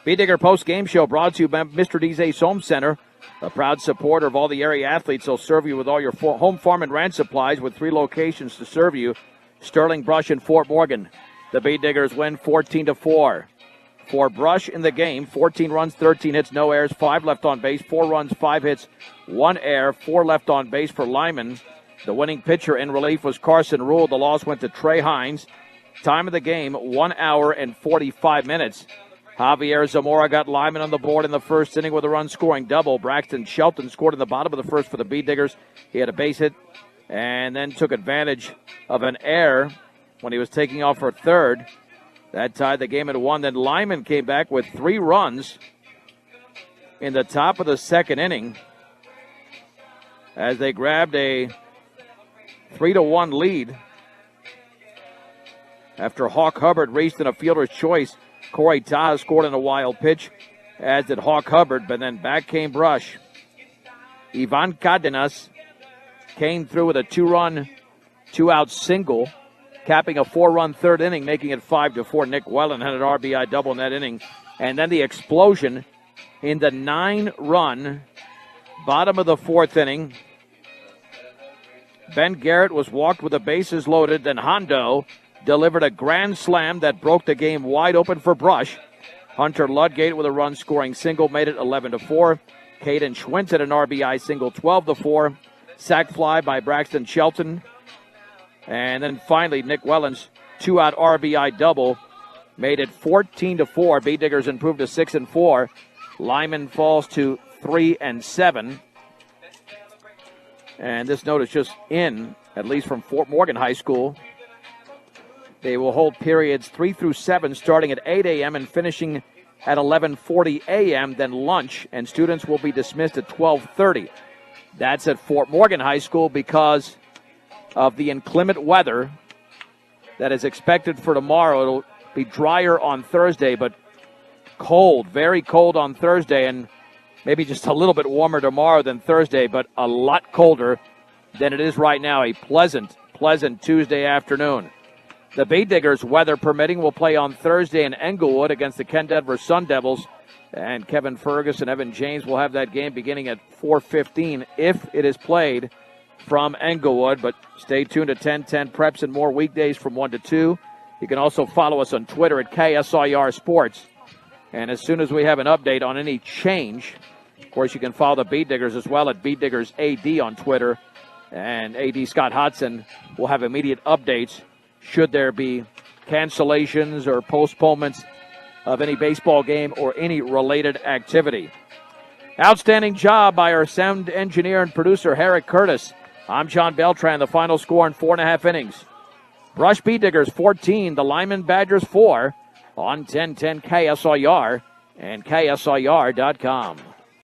Beat Digger post-game show brought to you by Mr. D's Home Center, a proud supporter of all the area athletes. They'll serve you with all your home, farm, and ranch supplies with 3 locations to serve you: Sterling, Brush, and Fort Morgan. The Beat Diggers win 14-4. For Brush in the game, 14 runs, 13 hits, no errors, 5 left on base, 4 runs, 5 hits, 1 error, 4 left on base for Limon. The winning pitcher in relief was Carson Rule. The loss went to Trey Hines. Time of the game, 1 hour and 45 minutes. Javier Zamora got Limon on the board in the first inning with a run-scoring double. Braxton Shelton scored in the bottom of the first for the Beat Diggers. He had a base hit and then took advantage of an error when he was taking off for third. That tied the game at 1. Then Limon came back with 3 runs in the top of the second inning. as they grabbed a 3-1 lead after Hawk Hubbard raced in a fielder's choice. Corey Taha scored in a wild pitch, as did Hawk Hubbard, but then back came Brush. Ivan Cardenas came through with a 2-run, 2-out single, capping a 4-run third inning, making it 5-4. Nick Wellen had an RBI double in that inning. And then the explosion in the 9-run bottom of the fourth inning. Ben Garrett was walked with the bases loaded. Then Hondo delivered a grand slam that broke the game wide open for Brush. Hunter Ludgate with a run-scoring single made it 11-4. Caden Schwintz had an RBI single, 12-4. Sac fly by Braxton Shelton. And then finally, Nick Wellen's 2-out RBI double made it 14-4. Bee Diggers improved to 6-4. Limon falls to 3-7. And this note is just in, at least from Fort Morgan High School. They will hold periods 3 through 7 starting at 8 a.m. and finishing at 11:40 a.m., then lunch, and students will be dismissed at 12:30. That's at Fort Morgan High School because of the inclement weather that is expected for tomorrow. It'll be drier on Thursday, but cold, very cold on Thursday, and maybe just a little bit warmer tomorrow than Thursday, but a lot colder than it is right now. A pleasant Tuesday afternoon. The Bee Diggers, weather permitting, will play on Thursday in Englewood against the Ken Denver Sun Devils. And Kevin Fergus and Evan James will have that game beginning at 4:15 if it is played from Englewood. But stay tuned to 1010 Preps and more weekdays from 1 to 2. You can also follow us on Twitter at KSIR Sports. And as soon as we have an update on any change, of course, you can follow the Bee Diggers as well at Bee Diggers AD on Twitter. And AD Scott Hodson will have immediate updates should there be cancellations or postponements of any baseball game or any related activity. Outstanding job by our sound engineer and producer, Herrick Curtis. I'm John Beltran. The final score in 4.5 innings. Brush Bee Diggers 14, the Limon Badgers 4 on 1010 KSIR and KSIR.com.